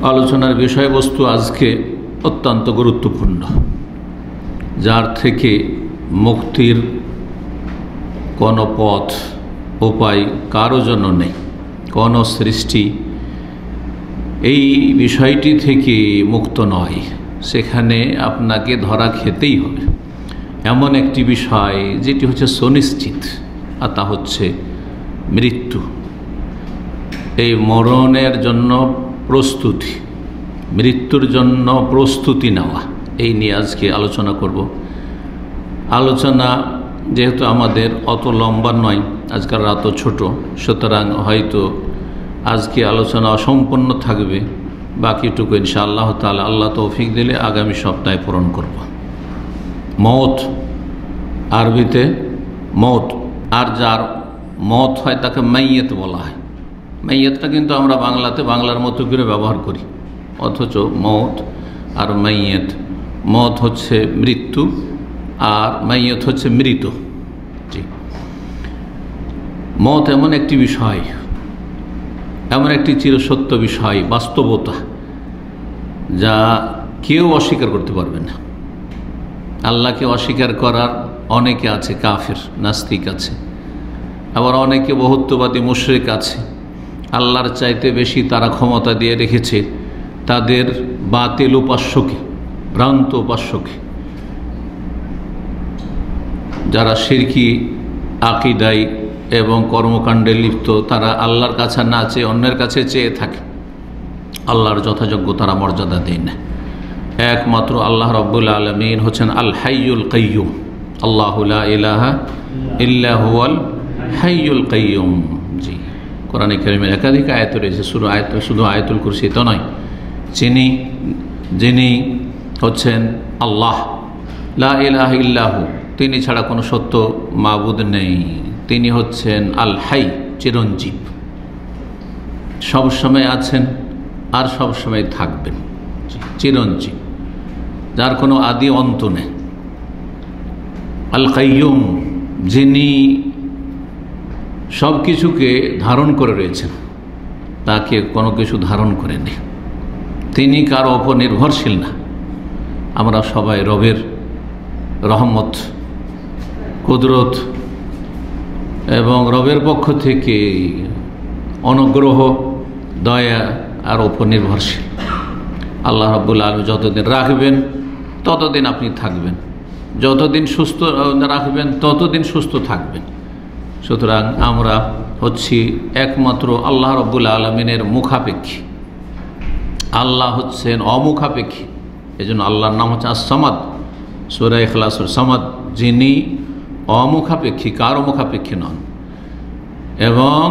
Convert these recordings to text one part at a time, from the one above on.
আলোচনার বিষয়বস্তু আজকে অত্যন্ত গুরুত্বপূর্ণ, যার থেকে মুক্তির কোনো পথ উপায় কারো জন্য নেই। কোনো সৃষ্টি এই বিষয়টি থেকে মুক্ত নয়, সেখানে আপনাকে ধরা খেতেই হবে। এমন একটি বিষয় যেটি হচ্ছে সুনিশ্চিত, আর তা হচ্ছে মৃত্যু। এই মরণের জন্য প্রস্তুতি, মৃত্যুর জন্য প্রস্তুতি নেওয়া, এই নিয়ে আজকে আলোচনা করব। আলোচনা যেহেতু আমাদের অত লম্বা নয়, আজকাল রাত ছোট, সুতরাং হয়তো আজকে আলোচনা অসম্পূর্ণ থাকবে। বাকিটুকু ইনশাআল্লাহ তাআলা আল্লাহ তৌফিক দিলে আগামী সপ্তাহে পূরণ করব। মওত, আরবিতে মওত, আর যার মওত হয় তাকে মাইয়াত বলা হয়। মাইয়াতটা কিন্তু আমরা বাংলাতে বাংলার মতো করে ব্যবহার করি, অথচ মওত আর মাইয়াত, মওত হচ্ছে মৃত্যু আর মাইয়াত হচ্ছে মৃত। জি, মওত এমন একটি বিষয়, এমন একটি চিরসত্য বিষয়, বাস্তবতা, যা কেউ অস্বীকার করতে পারবে না। আল্লাহকে অস্বীকার করার অনেকে আছে, কাফের নাস্তিক আছে, আবার অনেকে বহুত্ববাদী মুশরিক আছে। আল্লাহর চাইতে বেশি তারা ক্ষমতা দিয়ে রেখেছে তাদের বাতিল উপাস্যকে, ভ্রান্ত উপাস্যকে, যারা শিরকি আকীদায় এবং কর্মকাণ্ডে লিপ্ত। তারা আল্লাহর কাছে না চেয়ে অন্যের কাছে চেয়ে থাকে, আল্লাহর যথাযোগ্য তারা মর্যাদা দেয় না। একমাত্র আল্লাহ রাব্বুল আলামিন হচ্ছেন আল হাইয়ুল কাইয়ুম। আল্লাহু লা ইলাহা ইল্লা হুয়াল হাইয়ুল কাইয়ুম। জি, কোরআনে কারিমের একাধিক আয়াত রয়েছে, শুধু আয়াতুল কুরসি তো নয়। যিনি হচ্ছেন আল্লাহ, লা ইলাহা ইল্লাহু, তিনি ছাড়া কোনো সত্য মাবুদ নেই। তিনি হচ্ছেন আল হাই, চিরঞ্জীব, সবসময় আছেন আর সবসময় থাকবেন, চিরঞ্জীব, যার কোনো আদি অন্ত নেই। আল কাইয়ুম, যিনি সব কিছুকে ধারণ করে রয়েছেন, তাকে কোনো কিছু ধারণ করে নেই। তিনি কারো ওপর নির্ভরশীল না। আমরা সবাই রবের রহমত, কুদরত এবং রবের পক্ষ থেকে অনুগ্রহ, দয়া আর ওপর নির্ভরশীল। আল্লাহ রাব্বুল আলামিন যতদিন রাখবেন ততদিন আপনি থাকবেন, যতদিন সুস্থ রাখবেন ততদিন সুস্থ থাকবেন। সুতরাং আমরা হচ্ছি একমাত্র আল্লাহ রাব্বুল আলামিনের মুখাপেক্ষী। আল্লাহ হচ্ছেন অমুখাপেক্ষী। এজন্য আল্লাহর নাম হচ্ছে আস-সামাদ, সূরা ইখলাসের সামাদ, যিনি অমুখাপেক্ষী, কারো মুখাপেক্ষী নন, এবং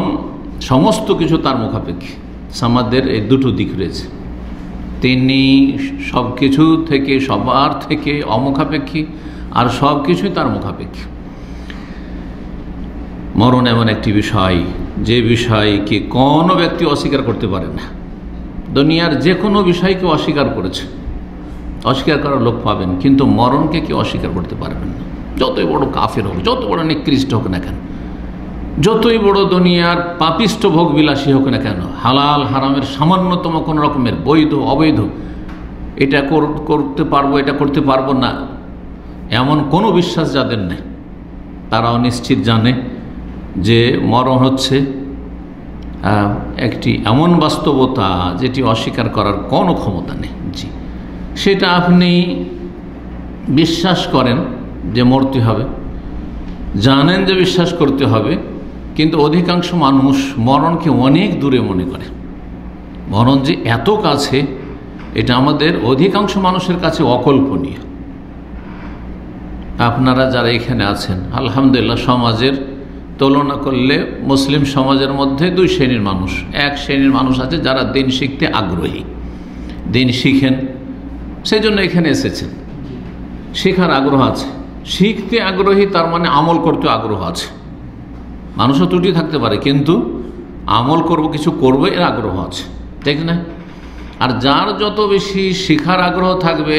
সমস্ত কিছু তার মুখাপেক্ষী। সামাদের এই দুটো দিক রয়েছে। তিনি সব কিছু থেকে, সবার থেকে অমুখাপেক্ষী, আর সব কিছুই তার মুখাপেক্ষী। মরণ এমন একটি বিষয়, যে বিষয়কে কোনো ব্যক্তি অস্বীকার করতে পারে না। দুনিয়ার যে কোনো বিষয়কে অস্বীকার করেছে, অস্বীকার করার লোক পাবেন, কিন্তু মরণকে কেউ অস্বীকার করতে পারবেন না। যতই বড় কাফের হোক, যত বড় নিকৃষ্ট হোক না কেন, যতই বড় দুনিয়ার পাপিষ্ট ভোগ বিলাসী হোক না কেন, হালাল হারামের সামান্যতম কোনো রকমের বৈধ অবৈধ, এটা করতে পারবো, এটা করতে পারবো না, এমন কোনো বিশ্বাস যাদের নেই, তারাও নিশ্চিত জানে যে মরণ হচ্ছে একটি এমন বাস্তবতা যেটি অস্বীকার করার কোনো ক্ষমতা নেই। জি, সেটা আপনি বিশ্বাস করেন যে মরতে হবে, জানেন যে বিশ্বাস করতে হবে, কিন্তু অধিকাংশ মানুষ মরণকে অনেক দূরে মনে করে। মরণ যে এত কাছে, এটা আমাদের অধিকাংশ মানুষের কাছে অকল্পনীয়। আপনারা যারা এখানে আছেন, আলহামদুলিল্লাহ, সমাজের তুলনা করলে মুসলিম সমাজের মধ্যে দুই শ্রেণীর মানুষ। এক শ্রেণীর মানুষ আছে যারা দিন শিখতে আগ্রহী, দিন শিখেন, সেই জন্য এখানে এসেছেন, শেখার আগ্রহ আছে। শিখতে আগ্রহী তার মানে আমল করতে আগ্রহ আছে। মানুষও ত্রুটি থাকতে পারে, কিন্তু আমল করব, কিছু করবো, এর আগ্রহ আছে, ঠিক না? আর যার যত বেশি শিখার আগ্রহ থাকবে,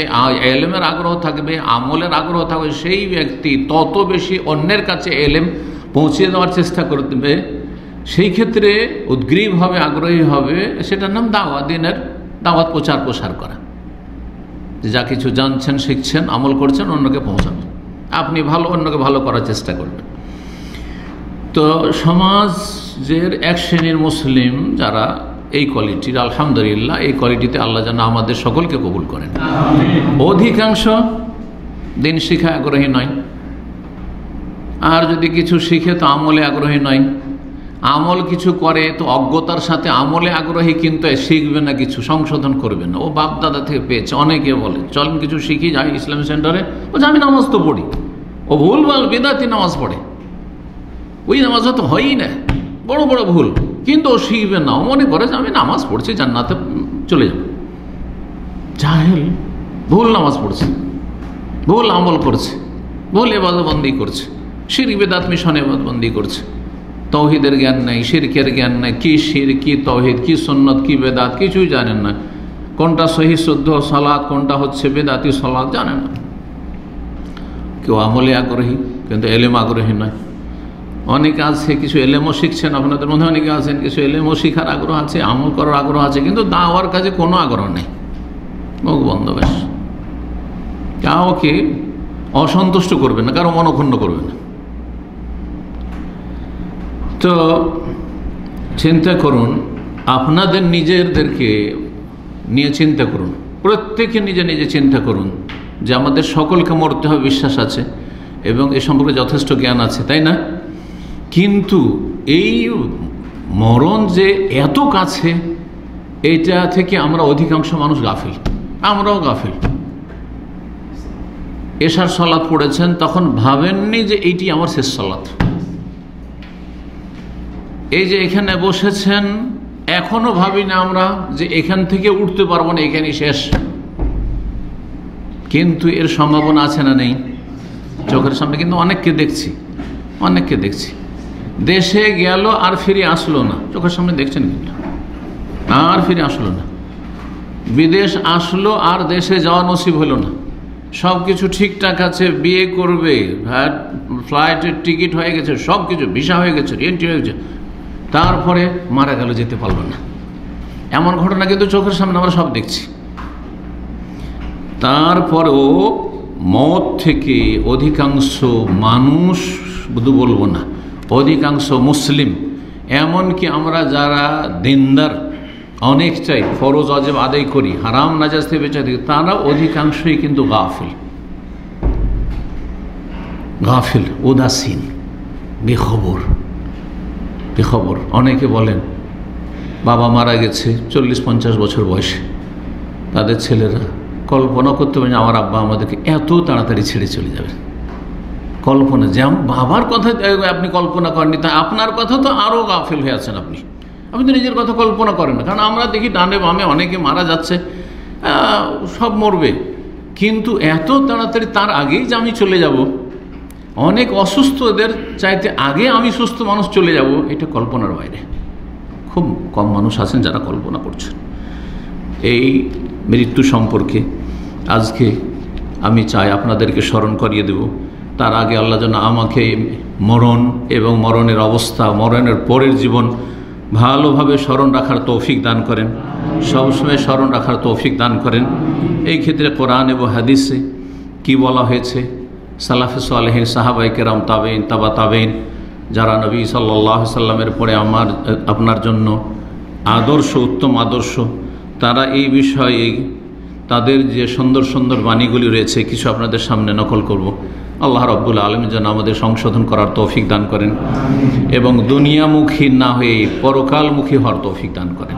এলেমের আগ্রহ থাকবে, আমলের আগ্রহ থাকবে, সেই ব্যক্তি তত বেশি অন্যের কাছে এলেম পৌঁছে দেওয়ার চেষ্টা করবে। সেই ক্ষেত্রে উদ্গ্রীব হবে, আগ্রহী হবে, সেটার নাম দাওয়া, দিনের দাওয়াত প্রচার প্রসার করা, যে যা কিছু জানছেন শিখছেন আমল করছেন অন্যকে পৌঁছানো, আপনি ভালো অন্যকে ভালো করার চেষ্টা করবেন। তো সমাজের এক শ্রেণীর মুসলিম যারা এই কোয়ালিটির, আলহামদুলিল্লাহ এই কোয়ালিটিতে আল্লাহ যেন আমাদের সকলকে কবুল করেন। অধিকাংশ দিন শিখা আগ্রহী নয়, আর যদি কিছু শিখে তো আমলে আগ্রহী নয়, আমল কিছু করে তো অজ্ঞতার সাথে আমলে আগ্রহী, কিন্তু শিখবে না, কিছু সংশোধন করবে না, ও বাপ দাদা থেকে পেয়েছে। অনেকে বলে চলেন কিছু শিখি, যাই ইসলামী সেন্টারে, ও যে আমি নামাজ তো পড়ি, ও ভুলভাল বেদাতি নামাজ পড়ে, ওই নামাজ তো হয়ই না, বড় বড় ভুল, কিন্তু ও শিখবে না, ও মনে করে যে আমি নামাজ পড়ছি জান্নাতে চলে যাব। জাহেল, ভুল নামাজ পড়ছে, ভুল আমল করছে, ভুল ইবাদতবন্দি করছে, শিরক বিদআত মিশনে ইবাদতবন্দি করছে, তৌহিদের জ্ঞান নেই, শিরকের জ্ঞান নেই, কি শির কি তৌহিদ কি সুন্নত কি বেদাত কিছুই জানেন না, কোনটা সহি শুদ্ধ সালাত কোনটা হচ্ছে বেদাতি সালাত জানেন না। কেউ আমলে আগ্রহী কিন্তু এলেম আগ্রহী নয়। অনেকে আছে কিছু এলেমও শিখছেন, আপনাদের মধ্যে অনেকে আছেন কিছু এলেমও শিখার আগ্রহ আছে, আমল করার আগ্রহ আছে, কিন্তু দাওয়ার কাজে কোনো আগ্রহ নেই, মুখ বন্ধ ব্যাস। কাউকে অসন্তুষ্ট করবে না, কারো মনক্ষুণ্ণ করবে না। তো চিন্তা করুন, আপনাদের নিজেদেরকে নিয়ে চিন্তা করুন, প্রত্যেকে নিজে নিজে চিন্তা করুন যে আমাদের সকলকে মরতে হবে বিশ্বাস আছে এবং এ সম্পর্কে যথেষ্ট জ্ঞান আছে, তাই না? কিন্তু এই মরণ যে এত কাছে, এটা থেকে আমরা অধিকাংশ মানুষ গাফিল, আমরাও গাফিল। এশার সালাত পড়েছেন, তখন ভাবেননি যে এইটি আমার শেষ সালাত। এই যে এখানে বসেছেন, এখনো ভাবি না আমরা যে এখান থেকে উঠতে পারবো না, এখানেই শেষ। কিন্তু এর সম্ভাবনা আছে না নেই? চোখের সামনে কিন্তু অনেককে দেখছি, অনেককে দেখছি, দেশে গেল আর ফিরে আসলো না, চোখের সামনে দেখছেন কিন্তু আর ফিরে আসলো না। বিদেশ আসলো আর দেশে যাওয়া নসিব হলো না। সব কিছু ঠিকঠাক আছে, বিয়ে করবে, ফ্লাইটের টিকিট হয়ে গেছে, সব কিছু ভিসা হয়ে গেছে, এন্ট্রি হয়ে গেছে, তারপরে মারা গেল, যেতে পারলো না। এমন ঘটনা কিন্তু চোখের সামনে আমরা সব দেখছি। তারপরেও মত থেকে অধিকাংশ মানুষ, শুধু বলবো না, অধিকাংশ মুসলিম, এমনকি আমরা যারা দিনদার অনেকটাই ফরজ ওয়াজিব আদায় করি, হারাম নাজায়েজ থেকে বেঁচে থাকি, তারা অধিকাংশই কিন্তু গাফিল, গাফিল, উদাসীন, বেখবর। বেখবর। অনেকে বলেন বাবা মারা গেছে 40-50 বছর বয়সে, তাদের ছেলেরা কল্পনা করতে পারেন আমার আব্বা আমাদেরকে এত তাড়াতাড়ি ছেড়ে চলে যাবে। কল্পনা, যেমন বাবার কথা আপনি কল্পনা করেননি, তা আপনার কথা তো আরও গাফিল হয়ে আছেন আপনি। আপনি তো নিজের কথা কল্পনা করেন না, কারণ আমরা দেখি ডানে বামে অনেকে মারা যাচ্ছে, সব মরবে, কিন্তু এত তাড়াতাড়ি তার আগেই যে আমি চলে যাব, অনেক অসুস্থদের চাইতে আগে আমি সুস্থ মানুষ চলে যাব, এটা কল্পনার বাইরে। খুব কম মানুষ আছেন যারা কল্পনা করছেন। এই মৃত্যু সম্পর্কে আজকে আমি চাই আপনাদেরকে স্মরণ করিয়ে দেব। তার আগে আল্লাহ যেন আমাকে মরণ এবং মরণের অবস্থা, মরণের পরের জীবন ভালোভাবে স্মরণ রাখার তৌফিক দান করেন, সবসময় স্মরণ রাখার তৌফিক দান করেন। এই ক্ষেত্রে কোরআন এবং হাদিসে কি বলা হয়েছে, সালাফে সালেহিন, সাহাবায়ে কেরাম, তাবেইন, তাবা তাবেইন, যারা নবী সাল্লাল্লাহু আলাইহি সাল্লামের পরে আপনার জন্য আদর্শ, উত্তম আদর্শ, তারা এই বিষয়ে তাদের যে সুন্দর সুন্দর বাণীগুলি রয়েছে কিছু আপনাদের সামনে নকল করব। আল্লাহ রাব্বুল আলামিন যেন আমাদের সংশোধন করার তৌফিক দান করেন এবং দুনিয়ামুখী না হয়ে পরকালমুখী হওয়ার তৌফিক দান করেন।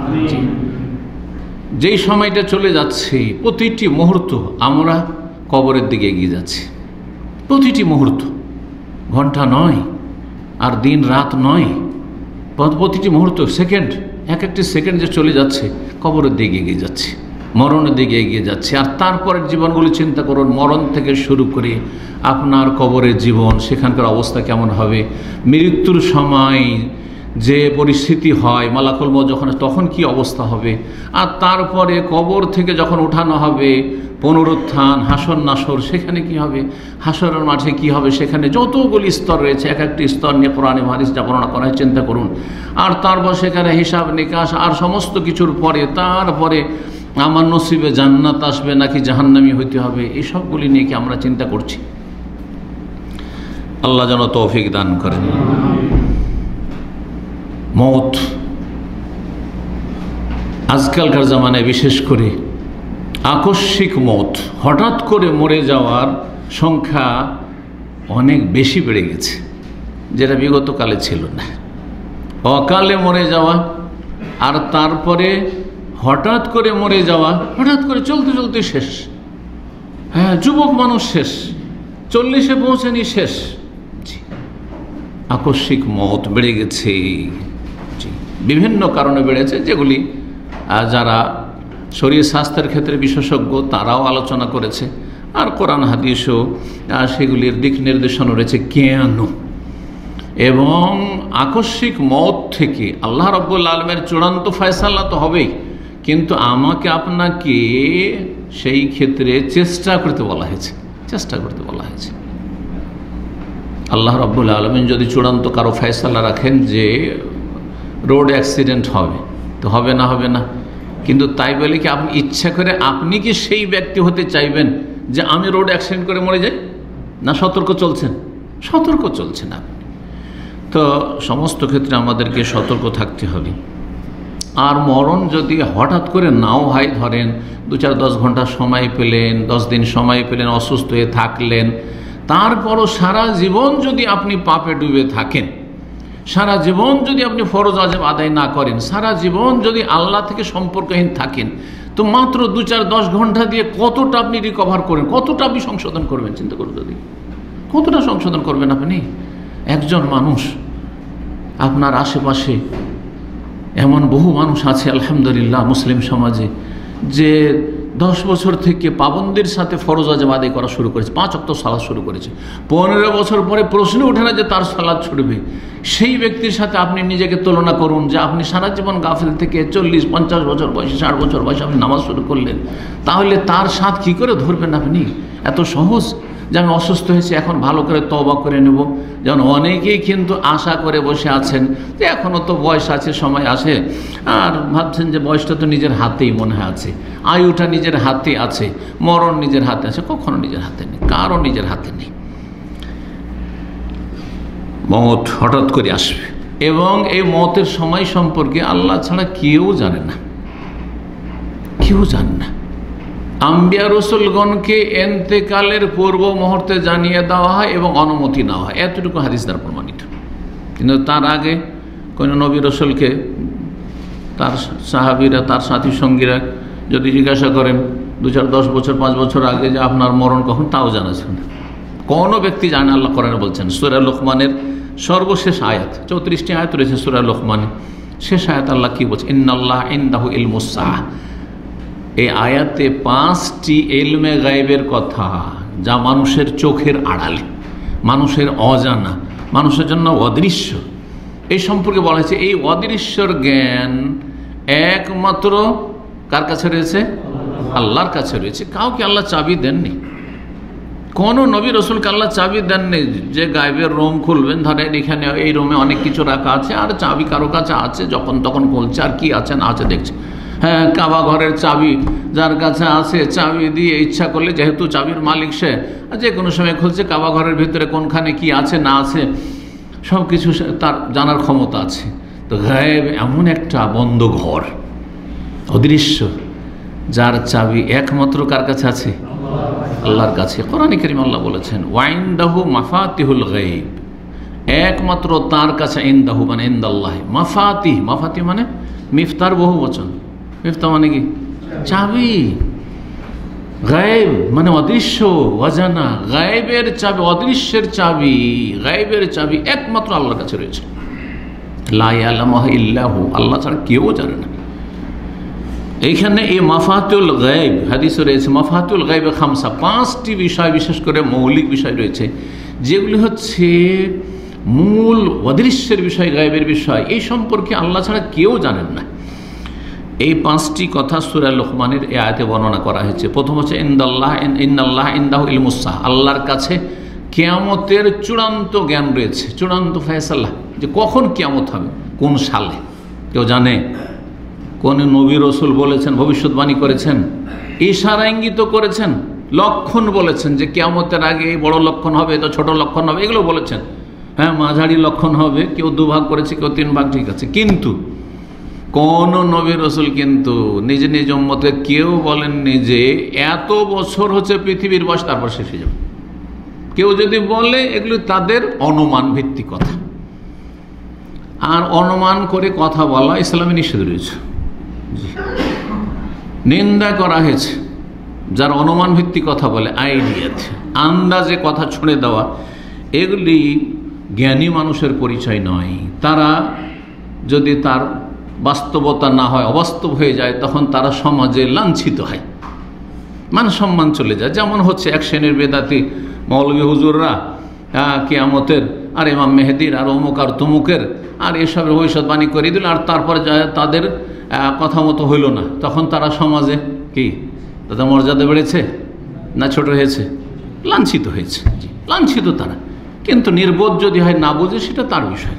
যেই সময়টা চলে যাচ্ছে, প্রতিটি মুহূর্ত আমরা কবরের দিকে এগিয়ে যাচ্ছি, প্রতিটি মুহূর্ত, ঘন্টা নয় আর দিন রাত নয়, প্রতিটি মুহূর্ত, সেকেন্ড, এক একটি সেকেন্ড যে চলে যাচ্ছে, কবরের দিকে এগিয়ে যাচ্ছে, মরণের দিকে এগিয়ে যাচ্ছে। আর তারপরের জীবনগুলি চিন্তা করুন, মরণ থেকে শুরু করে আপনার কবরের জীবন, সেখানকার অবস্থা কেমন হবে, মৃত্যুর সময় যে পরিস্থিতি হয়, মালাকুল মউত যখন, তখন কি অবস্থা হবে, আর তারপরে কবর থেকে যখন উঠানো হবে, পুনরুত্থান, হাসর নাসর, সেখানে কি হবে, হাসরের মাঠে কি হবে, সেখানে যতগুলি স্তর রয়েছে, এক একটি স্তর নিয়ে কোরআনে হাদিস যা বর্ণনা করা হয় চিন্তা করুন। আর তারপর সেখানে হিসাব নিকাশ আর সমস্ত কিছুর পরে তারপরে আমার নসিবে জান্নাত আসবে নাকি জাহান্নামী হইতে হবে, এই সবগুলি নিয়ে কি আমরা চিন্তা করছি? আল্লাহ যেন তৌফিক দান করেন। মওত আজকালকার জামানায় বিশেষ করে আকস্মিক মওত, হঠাৎ করে মরে যাওয়ার সংখ্যা অনেক বেশি বেড়ে গেছে, যেটা বিগত কালে ছিল না। অকালে মরে যাওয়া আর তারপরে হঠাৎ করে মরে যাওয়া, হঠাৎ করে চলতে চলতে শেষ। হ্যাঁ, যুবক মানুষ শেষ, 40-এ পৌঁছেনি শেষ। আকস্মিক মওত বেড়ে গেছে, বিভিন্ন কারণে বেড়েছে, যেগুলি যারা শরীর স্বাস্থ্যের ক্ষেত্রে বিশেষজ্ঞ তারাও আলোচনা করেছে, আর কোরআন হাদিসও সেগুলির দিক নির্দেশনা রয়েছে কেন। এবং আকস্মিক মওত থেকে আল্লাহ রাব্বুল আলামিনের চূড়ান্ত ফয়সালা তো হবেই, কিন্তু আমাকে আপনাকে সেই ক্ষেত্রে চেষ্টা করতে বলা হয়েছে, চেষ্টা করতে বলা হয়েছে। আল্লাহ রাব্বুল আলামিন যদি চূড়ান্ত কারো ফয়সালা রাখেন যে রোড অ্যাক্সিডেন্ট হবে, তো হবে না, হবে না। কিন্তু তাই বলে কি আপনি ইচ্ছা করে আপনি কি সেই ব্যক্তি হতে চাইবেন যে আমি রোড অ্যাক্সিডেন্ট করে মরে যাই? না, সতর্ক চলছেন, সতর্ক চলছেন আপনি। তো সমস্ত ক্ষেত্রে আমাদেরকে সতর্ক থাকতে হবে। আর মরণ যদি হঠাৎ করে নাও হয়, ধরেন 2-4-10 ঘন্টা সময় পেলেন, 10 দিন সময় পেলেন, অসুস্থ হয়ে থাকলেন, তারপরও সারা জীবন যদি আপনি পাপে ডুবে থাকেন, সারা জীবন যদি আপনি ফরজ ওয়াজিব আদায় না করেন, সারা জীবন যদি আল্লাহ থেকে সম্পর্কহীন থাকেন, তো মাত্র 2-4-10 ঘন্টা দিয়ে কতটা আপনি রিকভার করেন, কতটা আপনি সংশোধন করবেন? চিন্তা করুন, যদি কতটা সংশোধন করবেন আপনি। একজন মানুষ, আপনার আশেপাশে এমন বহু মানুষ আছে আলহামদুলিল্লাহ মুসলিম সমাজে, যে 10 বছর থেকে পাবন্দির সাথে ফরজ ওয়াজিব আদায় করা শুরু করেছে, 5 ওয়াক্ত সালাত শুরু করেছে। 15 বছর পরে প্রশ্ন ওঠে না যে তার সালাত ছুটবে। সেই ব্যক্তির সাথে আপনি নিজেকে তুলনা করুন, যে আপনি সারা জীবন গাফিল থেকে 40-50 বছর বয়সে, 60 বছর বয়সে আপনি নামাজ শুরু করলেন, তাহলে তার সাথ কি করে ধরবেন আপনি? এত সহজ যে আমি অসুস্থ হয়েছি, এখন ভালো করে তওবা করে নেব। যেমন অনেকেই কিন্তু আশা করে বসে আছেন যে এখনও তো বয়স আছে, সময় আছে, আর ভাবছেন যে বয়সটা তো নিজের হাতেই মনে হয় আছে, আয়ুটা নিজের হাতে আছে, মরণ নিজের হাতে আছে। কখনো নিজের হাতে নেই, কারো নিজের হাতে নেই। মওত হঠাৎ করে আসবে, এবং এই মওতের সময় সম্পর্কে আল্লাহ ছাড়া কেউ জানে না, কেউ জানে না। আম্বিয়া রসুলগণকে এন্তেকালের পূর্ব মুহূর্তে জানিয়ে দেওয়া হয় এবং অনুমতি নেওয়া হয়, এতটুকু হাদিস দ্বারা প্রমাণিত। কিন্তু তার আগে কোনো নবী রসুলকে তার সাহাবীরা, তার সাথী সঙ্গীরা যদি জিজ্ঞাসা করেন 2-4-10 বছর 5 বছর আগে যে আপনার মরণ কখন, তাও জানাচ্ছেন না। কোনো ব্যক্তি জানে। আল্লাহ কোরআনে বলছেন, সূরা লোকমানের সর্বশেষ আয়াত, 34টি আয়াত রয়েছে সূরা লোকমানে, শেষ আয়াত আল্লাহ কি বলছে? ইন্নাল্লাহ ইনদাহু ইলমুস সাআহ। এই আয়াতে 5টি ইলমে গায়বের কথা, যা মানুষের চোখের আড়ালে, মানুষের অজানা, মানুষের জন্য অদৃশ্য, এই সম্পর্কে বলা হয়েছে। এই অদৃশ্যর জ্ঞান একমাত্র কার কাছে রয়েছে? আল্লাহর কাছে রয়েছে। কাউকে আল্লাহ চাবি দেননি, কোনো নবী রসুলকে আল্লাহ চাবি দেননি যে গায়েবের রুম খুলবেন, ধরেন এখানে এই রুমে অনেক কিছু রাখা আছে আর চাবি কারো কাছে আছে, যখন তখন খুলছে আর কি আছে না আছে দেখছে। হ্যাঁ, কাবা ঘরের চাবি যার কাছে আছে, চাবি দিয়ে ইচ্ছা করলে, যেহেতু চাবির মালিক সে, যে কোনো সময় খুলছে। কাবা ঘরের ভিতরে কোনখানে কি আছে না আছে সব কিছু তার জানার ক্ষমতা আছে। তো গায়েব এমন একটা বন্ধ ঘর, অদৃশ্য, যার চাবি একমাত্র কার কাছে আছে? আল্লাহর কাছে। কোরআনে কারীমে আল্লাহ বলেছেন, ওয়াইনদাহু মাফাতিহুল গায়ব, একমাত্র তার কাছে, ইনদাহু মানে ইনদাল্লাহ, মাফাতিহ, মাফাতিহ মানে মিফতার বহু বচন। মিফতা মানে কি? চাবি। গায়েব মানে অদৃশ্য, অজানা। গায়েবের চাবি, অদৃশ্যের চাবি, গায়েবের চাবি একমাত্র আল্লাহর কাছে রয়েছে। লা ইয়ালামুহা ইল্লাহু, আল্লাহ ছাড়া কেউ জানে না। এইখানে এই মাফাতুল গায়ব হাদিসে রয়েছে, মাফাতুল গায়বে খামসা, 5টি বিষয়, বিশেষ করে মৌলিক বিষয় রয়েছে, যেগুলি হচ্ছে মূল অদৃশ্যের বিষয়, গায়বের বিষয়, এই সম্পর্কে আল্লাহ ছাড়া কেউ জানেন না। এই 5টি কথা সূরা লোকমানের এই আয়াতে বর্ণনা করা হয়েছে। প্রথম হচ্ছে ইনদাল্লাহ, ইন্নাল্লাহ ইনদাহু ইলমুস সাআহ, আল্লাহর কাছে কিয়ামতের চূড়ান্ত জ্ঞান রয়েছে, চূড়ান্ত ফয়সালা, যে কখন কিয়ামত হবে, কোন সালে, কেউ জানে? কোন নবী রসুল বলেছেন, ভবিষ্যৎবাণী করেছেন, ইশারা ইঙ্গিত করেছেন, লক্ষণ বলেছেন যে কিয়ামতের আগে এই বড় লক্ষণ হবে, তো ছোট লক্ষণ হবে, এগুলো বলেছেন। হ্যাঁ, মাঝারি লক্ষণ হবে, কেউ 2 ভাগ করেছে, কেউ 3 ভাগ, ঠিক আছে। কিন্তু কোন নবী রসুল কিন্তু নিজ নিজ উম্মতকে কেউ বলেননি যে এত বছর হচ্ছে পৃথিবীর বয়স, তারপর শেষ হয়ে যাবে। কেউ যদি বলে, এগুলো তাদের অনুমান ভিত্তিক কথা, আর অনুমান করে কথা বলা ইসলামে নিষেধ রয়েছে, নিন্দা করা হয়েছে। যার অনুমান ভিত্তিক কথা বলে, আইডিয়াতে আন্দাজে কথা ছুঁড়ে দেওয়া, এগুলি জ্ঞানী মানুষের পরিচয় নয়। তারা যদি তার বাস্তবতা না হয়, অবাস্তব হয়ে যায়, তখন তারা সমাজে লাঞ্ছিত হয়, মান সম্মান চলে যায়। যেমন হচ্ছে এক শ্রেণীর বেদাতি মৌলভী হুজুররা কিয়ামতের আর ইমাম মেহেদির আর অমুক আর তমুকের আর এসবের ভবিষ্যৎবাণী করে দিল, আর তারপরে তাদের কথা মতো হইল না, তখন তারা সমাজে কি তাদের মর্যাদা বেড়েছে না ছোট হয়েছে? লাঞ্ছিত হয়েছে, লাঞ্ছিত তারা। কিন্তু নির্বোধ যদি হয়, না বুঝে, সেটা তার বিষয়।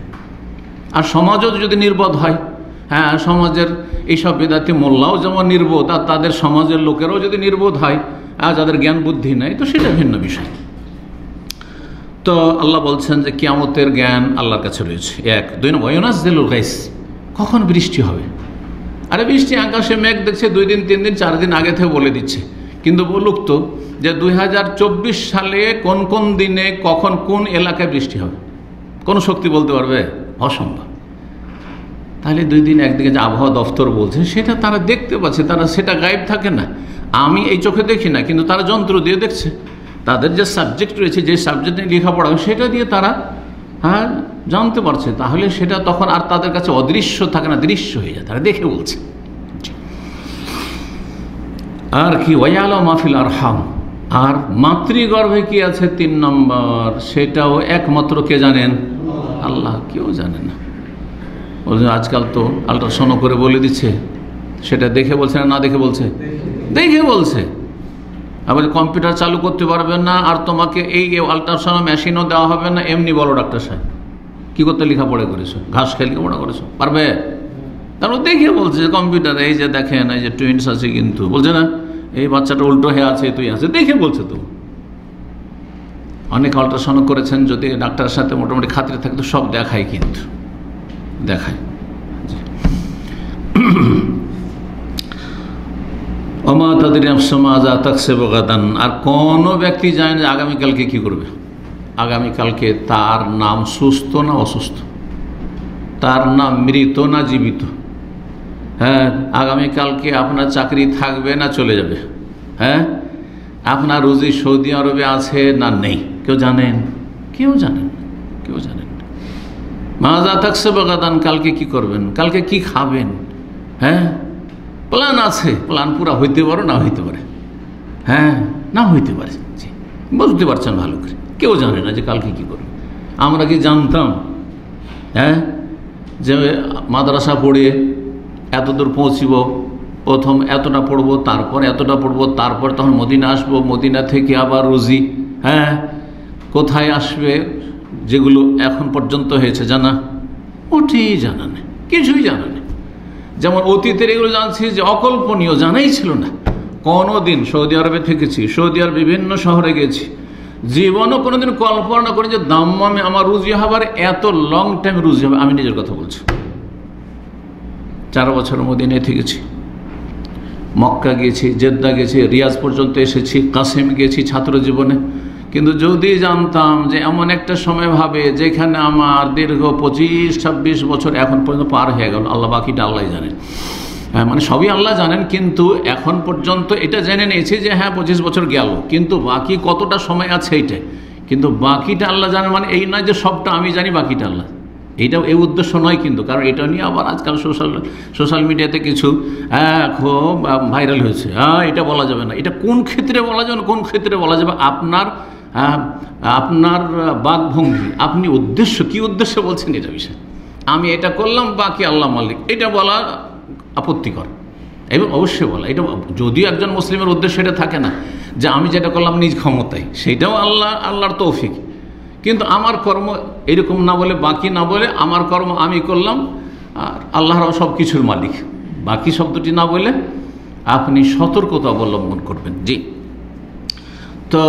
আর সমাজও যদি নির্বোধ হয়, হ্যাঁ, সমাজের এইসব বেদাতি মোল্লাও যেমন নির্বোধ, আর তাদের সমাজের লোকেরাও যদি নির্বোধ হয়, আর যাদের জ্ঞান বুদ্ধি নাই, তো সেটা ভিন্ন বিষয়। তো আল্লাহ বলছেন যে কিয়ামতের জ্ঞান আল্লাহর কাছে রয়েছে, 1। 2 ওয়ায়ুনাজ্জিলুল গাইস, কখন বৃষ্টি হবে? আরে বৃষ্টি আকাশে মেঘ দেখছে 2 দিন 3 দিন 4 দিন আগে থেকে বলে দিচ্ছে। কিন্তু বলুক তো যে 2024 সালে কোন কোন দিনে কখন কোন এলাকায় বৃষ্টি হবে? কোন শক্তি বলতে পারবে? অসম্ভব। তাহলে 2 দিন একদিকে যে আবহাওয়া দফতর বলছে, সেটা তারা দেখতে পাচ্ছে, তারা সেটা গায়েব থাকে না। আমি এই চোখে দেখি না, কিন্তু তারা যন্ত্র দিয়ে দেখছে। তাদের যে সাবজেক্ট রয়েছে, যে সাবজেক্টে লেখাপড়া, সেটা দিয়ে তারা জানতে পারছে। তাহলে সেটা তখন আর তাদের কাছে অদৃশ্য থাকে না, দৃশ্য হয়ে যায়, তারা দেখে বলছে। আর কি ওয়ায়ালামু মা ফিল আরহাম, আর মাতৃগর্ভে কি আছে 3 নম্বর, সেটাও একমাত্র কে জানেন? আল্লাহ, কেউ জানে না। আজকাল তো আল্ট্রাসাউন্ড করে বলে দিচ্ছে, সেটা দেখে বলছে না দেখে বলছে? দেখে বলছে। আবার কম্পিউটার চালু করতে পারবে না, আর তোমাকে এই আল্ট্রাসাউন্ড মেশিনও দেওয়া হবে না, এমনি বলো ডাক্তার সাহেব কী করতে লেখাপড়া করেছো? ঘাস খেয়ে লেখাপড়া করেছো? পারবে? তারপর দেখে বলছে কম্পিউটারে, এই যে দেখেন, এই যে টুইন্স আছে, কিন্তু বলছে না এই বাচ্চাটা উল্টো হয়ে আছে, তুই আছে, দেখে বলছে। তো অনেক আল্ট্রাসাউন্ড করেছেন, যদি ডাক্তারের সাথে মোটামুটি খাতিরে থাকে তো সব দেখায়, কিন্তু দেখায়। ওমা তাদরি নাফসুম মাযা তাকসিবু গাদান, আর কোনো ব্যক্তি জানে না আগামীকালকে কি করবে। আগামীকালকে তার নাম সুস্থ না অসুস্থ, তার নাম মৃত না জীবিত। হ্যাঁ, আগামীকালকে আপনার চাকরি থাকবে না চলে যাবে। হ্যাঁ, আপনার রুজি সৌদি আরবে আছে না নেই, কেউ জানেন? কেউ জানেন, কেউ জানেন। মাযা তাকসিবু গাদান, কালকে কি করবেন, কালকে কি খাবেন? হ্যাঁ, প্ল্যান আছে, প্ল্যান পুরা হইতে পারে না হইতে পারে, হ্যাঁ, না হইতে পারে। বুঝতে পারছেন ভালো করে? কেউ জানে না যে কালকে কী করবে। আমরা কি জানতাম হ্যাঁ যে মাদ্রাসা পড়ে এত দূর পৌঁছিব, প্রথম এতটা পড়বো, তারপর এতটা পড়বো, তারপর তখন মদিনা আসবো, মদিনা থেকে আবার রুজি হ্যাঁ কোথায় আসবে, যেগুলো এখন পর্যন্ত হয়েছে জানা? ওটাই জানা নেই, কিছুই জানা নেই। যেমন অতীতের এগুলো জানছি যে অকল্পনীয়, জানাই ছিল না। কোনো দিন সৌদি আরবে থেকেছি, সৌদি আরব বিভিন্ন শহরে গেছি, জীবনও কোনোদিন কল্পনা করি যে দাম্মামে আমার রুজি হবার এত লং টাইম রুজি হবে। আমি নিজের কথা বলছি, 4 বছর মদিনায় থেকেছি, মক্কা গেছি, জেদ্দা গেছি, রিয়াজ পর্যন্ত এসেছি, কাসিম গেছি ছাত্র জীবনে। কিন্তু যদি জানতাম যে এমন একটা সময় ভাবে যেখানে আমার দীর্ঘ 25-26 বছর এখন পর্যন্ত পার হয়ে গেল, আল্লাহ বাকিটা আল্লাহ জানেন। হ্যাঁ, মানে সবই আল্লাহ জানেন, কিন্তু এখন পর্যন্ত এটা জেনে নিয়েছি যে হ্যাঁ 25 বছর গেল, কিন্তু বাকি কতটা সময় আছে এইটাই, কিন্তু বাকিটা আল্লাহ জানেন। মানে এই নয় যে সবটা আমি জানি বাকিটা আল্লাহ, এইটাও এই উদ্দেশ্য নয় কিন্তু। কারণ এটা নিয়ে আবার আজকাল সোশ্যাল মিডিয়াতে কিছু খুব ভাইরাল হয়েছে, এটা বলা যাবে না, এটা কোন ক্ষেত্রে বলা যাবে না, কোন ক্ষেত্রে বলা যাবে। আপনার বাকভঙ্গি, আপনি উদ্দেশ্য কি উদ্দেশ্যে বলছেন এটা বিষয়। আমি এটা করলাম, বাকি আল্লাহ মালিক, এটা বলা আপত্তিকর এবং অবশ্যই বলা। এটা যদিও একজন মুসলিমের উদ্দেশ্য এটা থাকে না যে আমি যেটা করলাম নিজ ক্ষমতায়, সেটাও আল্লাহর তৌফিক, কিন্তু আমার কর্ম এরকম না বলে, বাকি না বলে আমার কর্ম আমি করলাম, আর আল্লাহরাও সব কিছুর মালিক। বাকি শব্দটি না বলে আপনি সতর্কতা অবলম্বন করবেন। জি, তো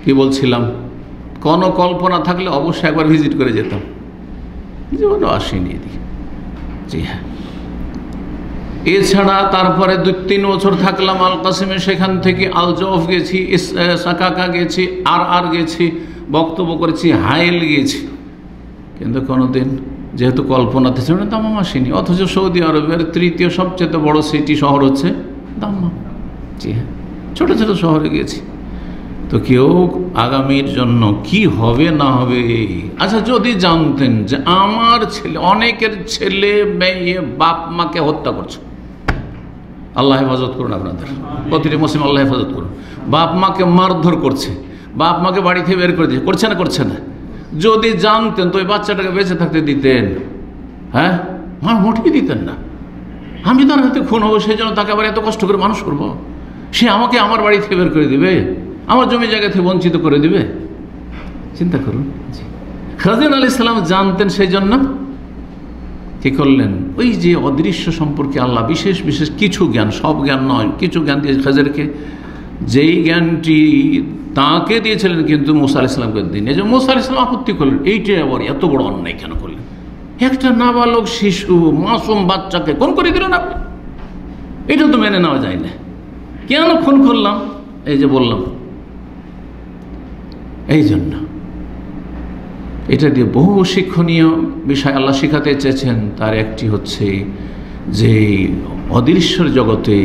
কি বলছিলাম, কোনো কল্পনা থাকলে অবশ্যই একবার ভিজিট করে যেতাম, জীবনে আসেনি এদিকে। জি হ্যাঁ, এছাড়া তারপরে 2-3 বছর থাকলাম আল কাসিমে, সেখান থেকে আল জওফ গেছি, সাকাকা গেছি, আর গেছি, বক্তব্য করেছি, হাইল গেছি, কিন্তু কোনোদিন যেহেতু কল্পনাতে ছিল না দাম্মাম আসেনি। অথচ সৌদি আরবের 3য় সবচেয়ে বড় সিটি শহর হচ্ছে দাম্মাম। জি হ্যাঁ, ছোটো ছোটো শহরে গেছি। তো কেউ আগামীর জন্য কি হবে না হবে, আচ্ছা যদি জানতেন যে আমার ছেলে, অনেকের ছেলে মেয়ে বাপ মাকে হত্যা করছে, আল্লাহ হেফাজত করুন আপনাদের, প্রতিটি মুসলিম আল্লাহ হেফাজত করুন, বাপ মাকে মারধর করছে, বাপ মাকে বাড়ি থেকে বের করে দিচ্ছে, করছে না করছে না, যদি জানতেন তো ওই বাচ্চাটাকে বেঁচে থাকতে দিতেন? হ্যাঁ, মোটেই দিতেন না। আমি তার হাতে খুন হবো, সেই জন্য তাকে আবার এত কষ্ট করে মানুষ করবো, সে আমাকে আমার বাড়ি থেকে বের করে দিবে, আমার জমি জায়গা থেকে বঞ্চিত করে দিবে। চিন্তা করুন। খাজির আলাইহিস সালাম জানতেন, সেই জন্য কি করলেন, ওই যে অদৃশ্য সম্পর্কে আল্লাহ বিশেষ বিশেষ কিছু জ্ঞান, সব জ্ঞান নয়, কিছু জ্ঞান দিয়ে খাজিরকে, যেই জ্ঞানটি তাকে দিয়েছিলেন কিন্তু মুসা আলাইহিস সালামকে দিন। এই যে মুসা আলাইহিস সালাম আপত্তি করলেন, এইটাই আবার এত বড় অন্যায় কেন করলেন? একটা নাবালক শিশু, মাসুম বাচ্চাকে খুন করে দিলেন আপনি, এটা তো মেনে নেওয়া যায় না। কেন খুন করলাম? এই যে বললাম, এই জন্য এটা দিয়ে বহু শিক্ষণীয় বিষয় আল্লাহ শিখাতে চেয়েছেন। তার একটি হচ্ছে যে অদৃশ্যের জগতে,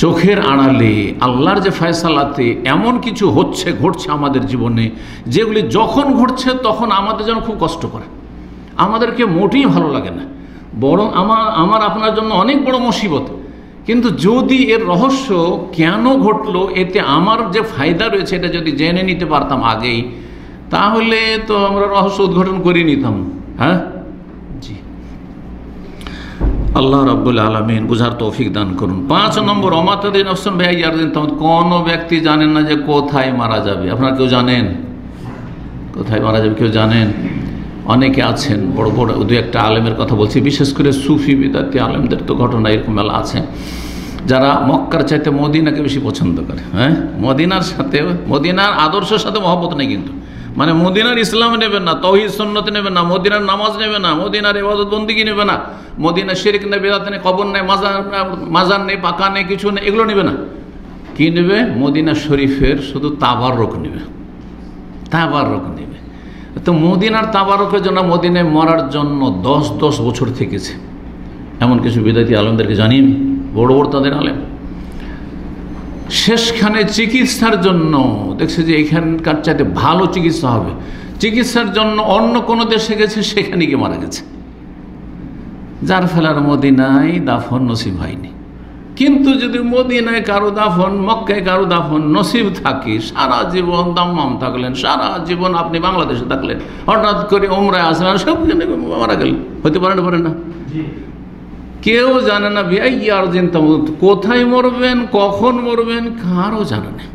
চোখের আড়ালে আল্লাহর যে ফয়সালাতে এমন কিছু হচ্ছে, ঘটছে আমাদের জীবনে, যেগুলি যখন ঘটছে তখন আমাদের যেন খুব কষ্ট করে, আমাদেরকে মোটেই ভালো লাগে না, বরং আমার আপনার জন্য অনেক বড় মুসিবত। কিন্তু যদি এর রহস্য কেন ঘটলো, এতে আমার যে ফায়দা রয়েছে, এটা যদি জেনে নিতে পারতাম আগেই, তাহলে তো আমরা রহস্য উদ্ঘাটন করে নিতাম। হ্যাঁ, জি, আল্লাহ রাব্বুল আলামিন বুঝার তৌফিক দান করুন। 5 নম্বর, অমাতাদিন অফসন ভাইয়ারদিন, কোন ব্যক্তি জানেন না যে কোথায় মারা যাবে। আপনারা কেউ জানেন কোথায় মারা যাবে? কেউ জানেন? অনেকে আছেন, বড় বড় 2-1টা আলেমের কথা বলছি, বিশেষ করে সুফি বিদাতি আলেমদের তো ঘটনা এরকম মেলা আছে, যারা মক্কার চাইতে মদিনাকে বেশি পছন্দ করে। হ্যাঁ, মদিনার সাথে, মদিনার আদর্শের সাথে মহব্বত নেই, কিন্তু মানে মদিনার ইসলাম নেবে না, তাওহীদ সুন্নাত নেবে না, মদিনার নামাজ নেবে না, মদিনার ইবাদত বন্দেগী নেবে না, মদিনার শিরক নেই, বিদআত নেই, কবর নেই, মাজার নেই, পাকা নেই, কিছু নেই, এগুলো নেবে না। কি নেবে? মদিনা শরীফের শুধু তাবাররুক নেবে, তাবাররুক নেবে। তো মদিনার তাবাররুকের জন্য, মদিনায় মরার জন্য 10 বছর থেকেছে, এমন কিছু বিদাতি আলেমদেরকে জানি, বড় বড় তাদের আলেম। শেষখানে চিকিৎসার জন্য দেখছে যে এখানকার চাইতে ভালো চিকিৎসা হবে, চিকিৎসার জন্য অন্য কোনো দেশে গেছে, সেখানে গিয়ে মারা গেছে, যার ফেলার মদিনায় দাফন নসিব হয়নি। কিন্তু যদি মদিনায় কারো দাফন, মক্কায় কারো দাফন নসিব থাকে, সারা জীবন দাম্মাম থাকলেন, সারা জীবন আপনি বাংলাদেশে থাকলেন, হঠাৎ করে উমরায় আসলেন, সব মারা গেলেন, হতে পারে না? পারে না? কেউ জানে না কোথায় মরবেন, কখন মরবেন, কারও জানে না।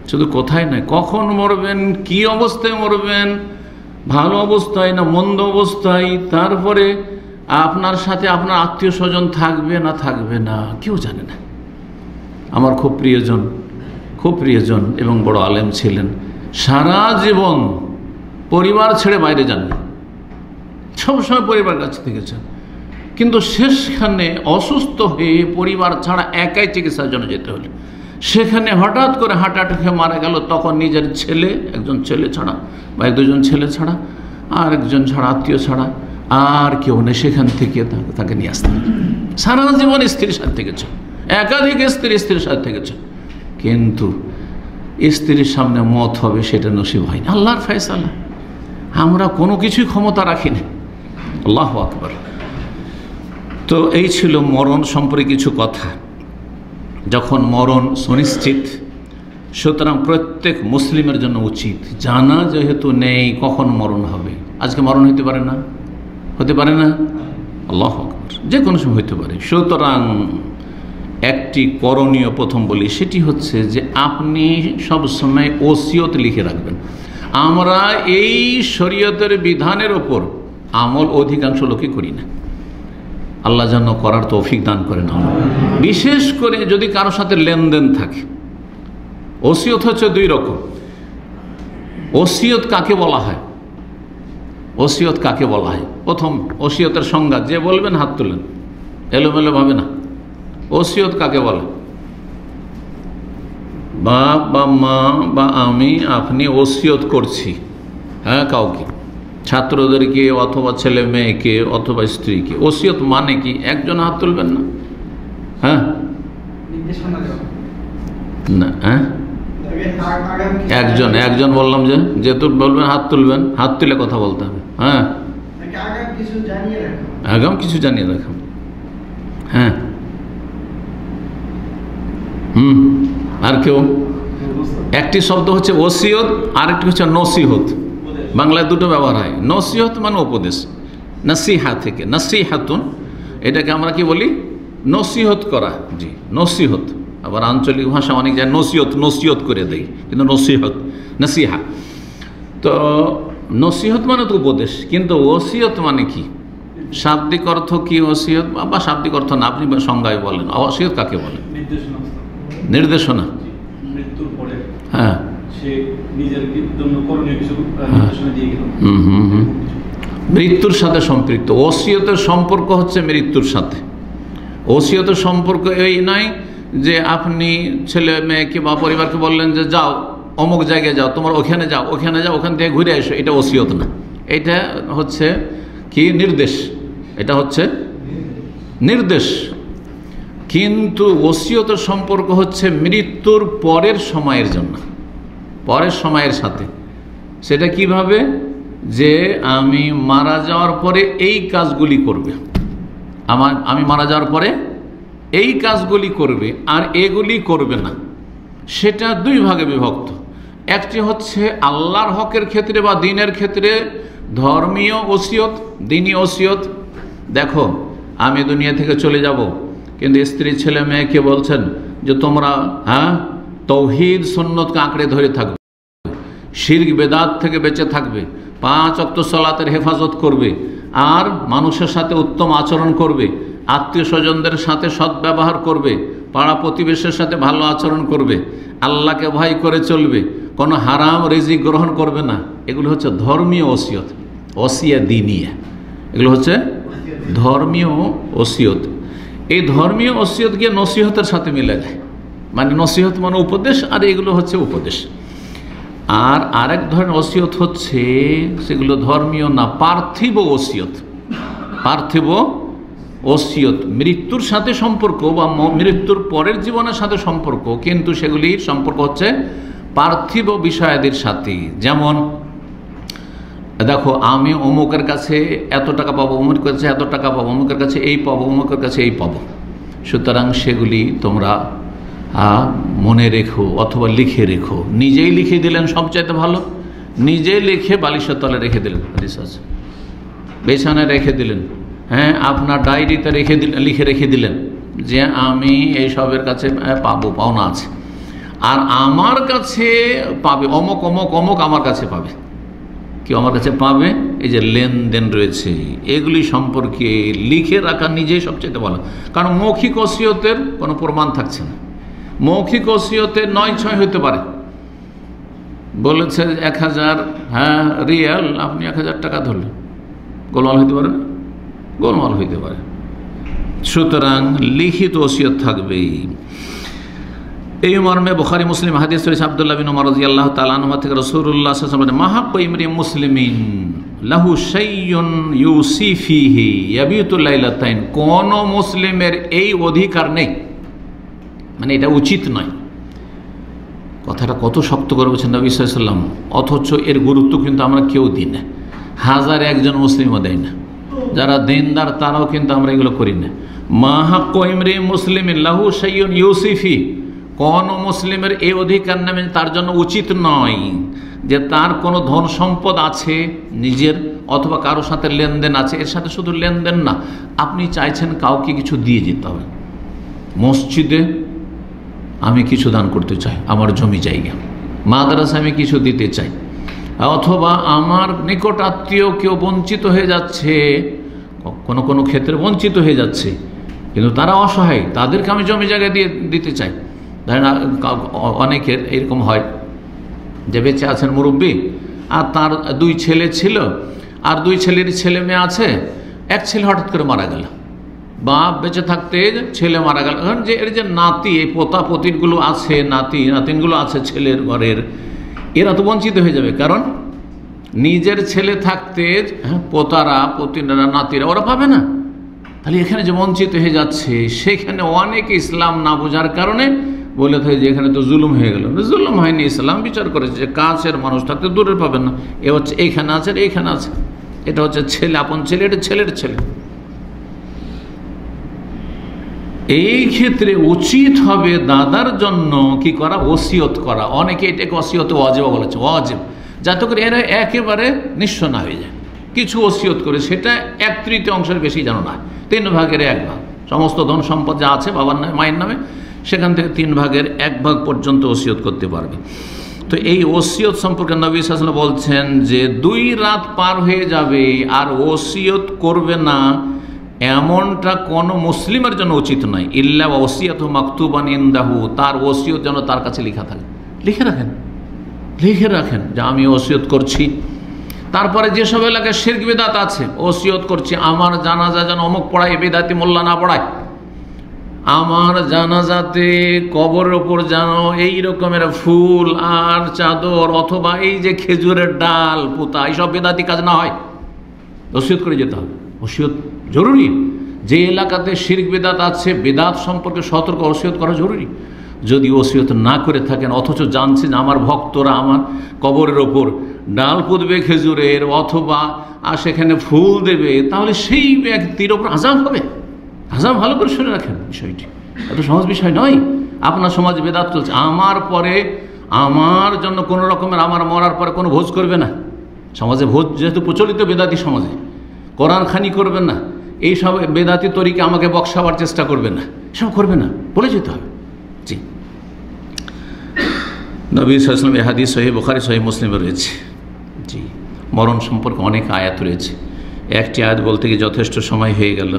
শুধু কোথায় নয়, কখন মরবেন, কি অবস্থায় মরবেন, ভালো অবস্থায় না মন্দ অবস্থায়, তারপরে আপনার সাথে আপনার আত্মীয় স্বজন থাকবে না থাকবে না, কেউ জানে না। আমার খুব প্রিয়জন এবং বড় আলেম ছিলেন, সারা জীবন পরিবার ছেড়ে বাইরে যাননি, সবসময় পরিবার কাছে থেকেছেন, কিন্তু শেষখানে অসুস্থ হয়ে পরিবার ছাড়া একাই চিকিৎসার জন্য যেতে হলো। সেখানে হঠাৎ করে হার্ট অ্যাটাক হয়ে মারা গেল, তখন নিজের ছেলে, একজন ছেলে ছাড়া বা 1-2জন ছেলে ছাড়া, আর একজন ছাড়া, আত্মীয় ছাড়া আর কেউ নেই, সেখান থেকে তাকে নিয়ে আসতে। সারা জীবন স্ত্রীর সাথে থেকেছে, একাধিক স্ত্রীর সাথে থেকেছে, কিন্তু স্ত্রীর সামনে মত হবে সেটা নসিব হয়নি। আল্লাহর ফয়সালা, আমরা কোনো কিছুই ক্ষমতা রাখি না। আল্লাহু আকবার। তো এই ছিল মরণ সম্পর্কে কিছু কথা। যখন মরণ সুনিশ্চিত, সুতরাং প্রত্যেক মুসলিমের জন্য উচিত জানা, যেহেতু নেই কখন মরণ হবে। আজকে মরণ হইতে পারে না, হতে পারে না, আল্লাহু আকবার, যে কোনো সময় হইতে পারে। সুতরাং একটি করণীয় প্রথম বলি, সেটি হচ্ছে যে আপনি সবসময় ওসিয়ত লিখে রাখবেন। আমরা এই শরীয়তের বিধানের ওপর আমল অধিকাংশ লোকই করি না। আল্লাহ যেন করার তৌফিক দান করেন। বিশেষ করে যদি কারোর সাথে লেনদেন থাকে। ওসিয়ত হচ্ছে দুই রকম। ওসিয়ত কাকে বলা হয়? ওসিয়ত কাকে বলা হয়? প্রথম ওসিয়তের সংজ্ঞা যে বলবেন হাত তুলেন, এলোমেলো ভাবে না। ওসিয়ত কাকে বলে? বাপ বা মা বা আমি আপনি ওসিয়ত করছি, হ্যাঁ, কাউকে, ছাত্রদেরকে অথবা ছেলে মেয়েকে অথবা স্ত্রীকে। ওসিয়ত মানে কি? একজন হাত তুলবেন না, হ্যাঁ না, হ্যাঁ একজন বললাম যে যেহেতু বলবেন হাত তুলবেন, হাত তুলে কথা বলতে হবে, হ্যাঁ, আগাম কিছু জানিয়ে রাখুন, হ্যাঁ। আর কেউ? একটি শব্দ হচ্ছে ওসিয়ত, আরেকটি হচ্ছে নসিহত। বাংলায় দুটো ব্যবহার হয়। নসিহত মানে উপদেশ, নসিহা থেকে, নসিহাতুন, এটাকে আমরা কি বলি? নসিহত করা, জি, নসিহত। আবার আঞ্চলিক ভাষা অনেক যায় নসিহত করে দেয়, কিন্তু নসিহত, নসিহা। তো নসিহত মানে তো উপদেশ, কিন্তু ওসিয়ত মানে কি? শাব্দিক অর্থ কি ওসিয়ত? বা শাব্দিক অর্থ না, আপনি সংজ্ঞায় বলেন। ওসিয়ত কাকে বলেন? নির্দেশনা। মৃত্যুর পরে হ্যাঁ, সে নিজের জন্য করণীয় কিছু নির্দেশনা দিয়ে গেল। মৃত্যুর সাথে সম্পৃক্ত। ওসিয়তের সম্পর্ক হচ্ছে মৃত্যুর সাথে। ওসিয়তের সম্পর্ক এই নয় যে আপনি ছেলে মেয়েকে বা পরিবারকে বললেন যে যাও অমুক জায়গায় যাও, তোমার ওখানে যাও, ওখান থেকে ঘুরে এসো। এটা ওসিয়ত না, এটা হচ্ছে কি? নির্দেশ। এটা হচ্ছে নির্দেশ। কিন্তু ওসিয়তের সম্পর্ক হচ্ছে মৃত্যুর পরের সময়ের জন্য, পরের সময়ের সাথে। সেটা কিভাবে? যে আমি মারা যাওয়ার পরে এই কাজগুলি করবে, আমি মারা যাওয়ার পরে এই কাজগুলি করবে আর এগুলি করবে না। সেটা দুই ভাগে বিভক্ত। একটি হচ্ছে আল্লাহর হকের ক্ষেত্রে বা দ্বীনের ক্ষেত্রে ধর্মীয় ওসিয়ত, দ্বীনি ওসিয়ত। দেখো আমি দুনিয়া থেকে চলে যাব, কিন্তু স্ত্রী ছেলে মেয়েকে বলছেন যে তোমরা তৌহিদ সুন্নতকে আঁকড়ে ধরে থাকবে, শিরক বেদাত থেকে বেঁচে থাকবে, 5 ওয়াক্ত সালাতের হেফাজত করবে, আর মানুষের সাথে উত্তম আচরণ করবে, আত্মীয় স্বজনদের সাথে সদ্ব্যবহার করবে, পাড়া প্রতিবেশীর সাথে ভালো আচরণ করবে, আল্লাহকে ভয় করে চলবে, কোনো হারাম রিজিক গ্রহণ করবে না। এগুলো হচ্ছে ধর্মীয় ওসিয়ত, ওসিয়া দ্বীনিয়া। এগুলো হচ্ছে ধর্মীয় ওসিয়ত। এই ধর্মীয় ওসিয়ত গিয়ে নসিহতের সাথে মিলে যায়, মানে নসিহত মানে উপদেশ, আর এগুলো হচ্ছে উপদেশ। আর আরেক ধরনের ওসিয়ত হচ্ছে, সেগুলো ধর্মীয় না, পার্থিব ওসিয়ত। পার্থিব ওসিয়ত মৃত্যুর সাথে সম্পর্ক বা মৃত্যুর পরের জীবনের সাথে সম্পর্ক, কিন্তু সেগুলির সম্পর্ক হচ্ছে পার্থিব বিষয়াদির সাথে। যেমন দেখো আমি অমুকের কাছে এত টাকা পাবো, অমুকের কাছে এত টাকা পাবো, অমুকের কাছে এই পাবো, অমুকের কাছে এই পাবো। সুতরাং সেগুলি তোমরা মনে রেখো অথবা লিখে রেখো। নিজেই লিখে দিলেন সবচাইতে ভালো, নিজেই লিখে বালিশের তলে রেখে দিলেন, বিছানায় রেখে দিলেন, হ্যাঁ, আপনার ডায়েরিতে রেখে দিলেন, লিখে রেখে দিলেন যে আমি এই সবের কাছে পাবো, পাওনা আছে, আর আমার কাছে পাবে অমুক অমুক অমুক, আমার কাছে পাবে। কি আমার কাছে পাবে? এই যে লেনদেন রয়েছে, এগুলি সম্পর্কে লিখে রাখা নিজেই সবচেয়ে ভালো। কারণ মৌখিক ওসিয়তের কোনো প্রমাণ থাকছে না। মৌখিক ওসিয়তে 9-6 হতে পারে, বলেছে 1000 রিয়াল, আপনি 1000 টাকা ধরলেন, গোলমাল হইতে পারে না? গোলমাল হইতে পারে। সুতরাং লিখিত ওসিয়ত থাকবেই। এই মর্মে বুখারী মুসলিম হাদিস রয়েছে আব্দুল্লাহ বিন উমর রাদিয়াল্লাহু তাআলা আনহু থেকে রাসূলুল্লাহ সাল্লাল্লাহু আলাইহি ওয়াসাল্লাম মাহাক্কু ইমরিন মুসলিমিন লাহু শাইয়ুন ইউসি ফিহি ইয়াবিতু লাইলাতাইন। কোন মুসলিমের এই অধিকার নেই, মানে এটা উচিত নয়। কথাটা কত শক্ত করে বলছেন নবী সাল্লাল্লাহু আলাইহি ওয়াসাল্লাম, অথচ এর গুরুত্ব কিন্তু আমরা কেউ দিই না। হাজার একজন মুসলিমও দেয় না, যারা দিনদার তারাও কিন্তু আমরা এগুলো করি না। মাহাক্কু ইমরিন মুসলিমিন লাহু শাইয়ুন ইউসি ফিহি, কোন মুসলিমের এই অধিকার নেই, তার জন্য উচিত নয় যে তার কোনো ধন সম্পদ আছে নিজের অথবা কারোর সাথে লেনদেন আছে, এর সাথে শুধু লেনদেন না, আপনি চাইছেন কাউকে কিছু দিয়ে যেতে হবে। মসজিদে আমি কিছু দান করতে চাই, আমার জমি জায়গা, মাদ্রাসায় আমি কিছু দিতে চাই, অথবা আমার নিকট আত্মীয় কেউ বঞ্চিত হয়ে যাচ্ছে, কোনো কোনো ক্ষেত্রে বঞ্চিত হয়ে যাচ্ছে, কিন্তু তারা অসহায়, তাদেরকে আমি জমি জায়গা দিয়ে দিতে চাই। ধরেন অনেকের এরকম হয় যে বেঁচে আছেন মুরব্বী, আর তার 2 ছেলে ছিল, আর 2 ছেলের ছেলে মেয়ে আছে। এক ছেলে হঠাৎ করে মারা গেল, বাপ বেঁচে থাকতে ছেলে মারা গেল। এখন যে এর যে নাতি, এই পোতা পতিনগুলো আছে, নাতিনগুলো আছে ছেলের ঘরের, এরা তো বঞ্চিত হয়ে যাবে। কারণ নিজের ছেলে থাকতে পোতারা, পতিনরা, নাতিরা ওরা পাবে না। তাহলে এখানে যে বঞ্চিত হয়ে যাচ্ছে, সেখানে অনেকে ইসলাম না বোঝার কারণে বলে থাকে যে এখানে তো জুলুম হয়ে গেল। জুলুম হয়নি, ইসলাম বিচার করেছে যে কাছের মানুষ থাকতে দূরের পাবেন না। এ হচ্ছে এইখানে আছে, এইখানে আছে, এটা হচ্ছে ছেলে, আপন ছেলে, এটা ছেলের ছেলে। এই ক্ষেত্রে উচিত হবে দাদার জন্য কি করা, ওসিয়ত করা। অনেকে এটাকে ওসিয়তে ওয়াজিব বলেছে, ওয়াজিব, যাতে করে এরা একেবারে নিঃস্ব না হয়ে যায়। কিছু ওসিয়ত করে, সেটা 1/3 বেশি যেন না, 3 ভাগের 1 ভাগ। সমস্ত ধন সম্পদ যা আছে বাবার নামে, মায়ের নামে, সেখান থেকে 3 ভাগের 1 ভাগ পর্যন্ত ওসিয়ত করতে পারবে। তো এই ওসিয়ত সম্পর্কে নবী সাল্লাল্লাহু আলাইহি ওয়াসাল্লাম বলছেন যে 2 রাত পার হয়ে যাবে আর ওসিয়ত করবে না, এমনটা কোনো মুসলিমের জন্য উচিত নয়। ইল্লা ওসিয়াতু মাকতুবান ইনদাহু, তার ওসিয়ত যেন তার কাছে লেখা থাকে। লিখে রাখেন যে আমি ওসিয়ত করছি। তারপরে যেসব এলাকায় শিরক বিদআত আছে, ওসিয়ত করছি আমার জানাজা যেন অমুক পড়ায়, বেদাতি মোল্লা না পড়ায়, আমার জানাজাতে কবরের ওপর যেন এই রকমের ফুল আর চাদর অথবা এই যে খেজুরের ডাল পোতা, এইসব বেদাতি কাজ না হয়, ওসিয়ত করে যেতে হবে। ওসিয়ত জরুরি। যে এলাকাতে শিরক বিদআত আছে, বিদআত সম্পর্কে সতর্ক ওসিয়ত করা জরুরি। যদি ওসিয়ত না করে থাকেন, অথচ জানছেন আমার ভক্তরা আমার কবরের ওপর ডাল পুঁতবে খেজুরের অথবা সেখানে ফুল দেবে, তাহলে সেই ব্যক্তির ওপর আযাব হবে। আযাব ভালো করে শুনে রাখেন, বিষয়টি এত সহজ বিষয় নয়। আপনার সমাজে বেদাত চলছে, আমার পরে আমার জন্য কোনো রকমের, আমার মরার পরে কোনো ভোজ করবে না। সমাজে ভোজ যেহেতু প্রচলিত বেদাতি সমাজে, কোরআন খানি করবেন না, এইসব বেদাতি তরিকে আমাকে বক্সাবার চেষ্টা করবে না, এসব করবে না, বলে যেতে হবে। জি, নবী সাল্লাল্লাহু আলাইহি ওয়াসাল্লাম হাদিস সহিহ বুখারী সহিহ মুসলিমে রয়েছে। জি, মরণ সম্পর্কে অনেক আয়াত রয়েছে। একটি আয়াত বলতে গিয়ে যথেষ্ট সময় হয়ে গেল।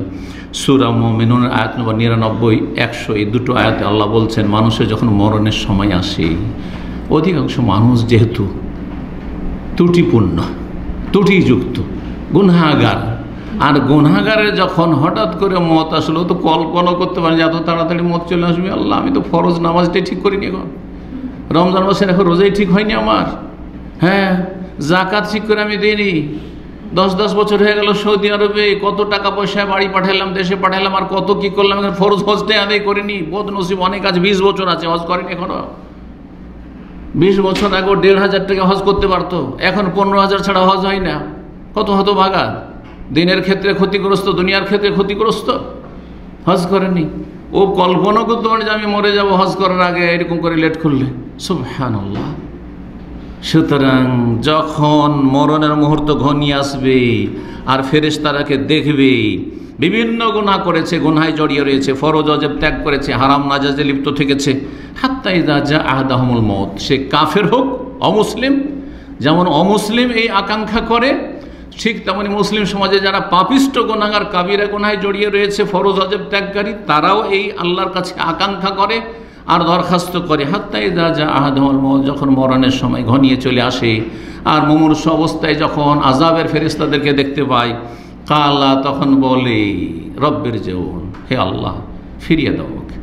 সূরা মুমিনুন আয়াত নম্বর 99, 100, এই 2টো আয়াতে আল্লাহ বলছেন মানুষের যখন মরণের সময় আসে, অধিকাংশ মানুষ যেহেতু ত্রুটিপূর্ণ, ত্রুটিযুক্ত, গুনাহগার, আর গুনাহগারের যখন হঠাৎ করে মত আসলো, তো কল্পনা করতে পারেন যে এত তাড়াতাড়ি মত চলে আসবে। আল্লাহ, আমি তো ফরজ নামাজটাই ঠিক করিনি, এখন রমজান মাসের এখন রোজাই ঠিক হয়নি আমার, হ্যাঁ যাকাত ঠিক করে আমি দিইনি, 10 বছর হয়ে গেল সৌদি আরবে, কত টাকা পয়সা বাড়ি পাঠালাম, দেশে পাঠালাম, আর কত কি করলাম, এখন ফরজ হজটাই আদায় করিনি। বদনসিব অনেক আছে 20 বছর আছে হজ করেনি এখনো। 20 বছর আগে 1,500 টাকা হজ করতে পারতো, এখন 15,000 ছাড়া হজ হয় না। কত হতভাগা, দিনের ক্ষেত্রে ক্ষতিগ্রস্ত, দুনিয়ার ক্ষেত্রে ক্ষতিগ্রস্ত, হজ করেনি। ও কল্পনা করতে পারে যে আমি মরে যাব হজ করার আগে, এরকম করে লেট করলে। সুবহানাল্লাহ। সুতরাং যখন মরণের মুহূর্ত ঘনিয়ে আসবে আর ফেরেশতারাকে দেখবে, বিভিন্ন গুনাহ করেছে, গুনাহে জড়িয়ে রয়েছে, ফরজ ওয়াজিব ত্যাগ করেছে, হারাম নাজায়েজে লিপ্ত থেকেছে, হাত্তা ইযা জা আহাদাহুমুল মউত, সে কাফের হোক, অমুসলিম, যেমন অমুসলিম এই আকাঙ্ক্ষা করে, ঠিক তেমনি মুসলিম সমাজে যারা পাপিষ্ট গুনাহগার, কাবিরা গুনাহে জড়িয়ে রয়েছে, ফরজ ওয়াজিব ত্যাগকারী, তারাও এই আল্লাহর কাছে আকাঙ্ক্ষা করে আর দরখাস্ত করে। হাত্তা ইযা জা আহাদাহুমুল মউত, যখন মরণের সময় ঘনিয়ে চলে আসে আর মুমূর্ষু অবস্থায় যখন আযাবের ফেরেশতাদেরকে দেখতে পায়, কালা, তখন বলে রব্বির জিউন, হে আল্লাহ ফিরিয়ে দাও, ওকে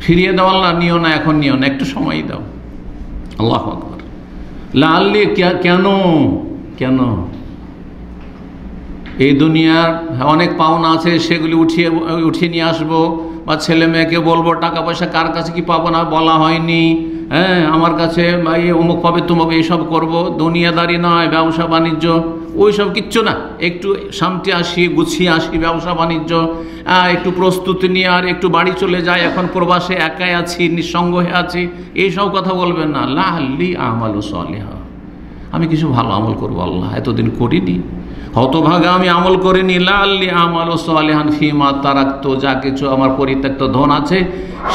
ফিরিয়ে দাও, আল্লাহ নিও না, এখন নিও না, একটু সময় দাও। আল্লাহু আকবার। লাআল্লি, কেন কেন এই দুনিয়ার অনেক পাওনা আছে, সেগুলি উঠিয়ে নিয়ে আসবো, বা ছেলে মেয়েকে বলবো টাকা পয়সা কার কাছে কি পাবো না বলা হয়নি, হ্যাঁ আমার কাছে অমুক পাবে তুমুক, এইসব করবো, দুনিয়াদারি নয়, ব্যবসা বাণিজ্য ওই সব কিচ্ছু না, একটু শান্তি আসি, গুছিয়ে আসি, ব্যবসা বাণিজ্য একটু প্রস্তুতি নিয়ে আর একটু বাড়ি চলে যায়, এখন প্রবাসে একাই আছি, নিঃসঙ্গ হয়ে আছি, এইসব কথা বলবেন না। লাআল্লি আমালু সালিহা, আমি কিছু ভালো আমল করবো, আল্লাহ এতদিন করিনি, হতভাগা আমি আমল করিনি। লাআল্লি আমালু সালিহান ফিমা তারাকতু, যা কিছু আমার পরিত্যক্ত ধন আছে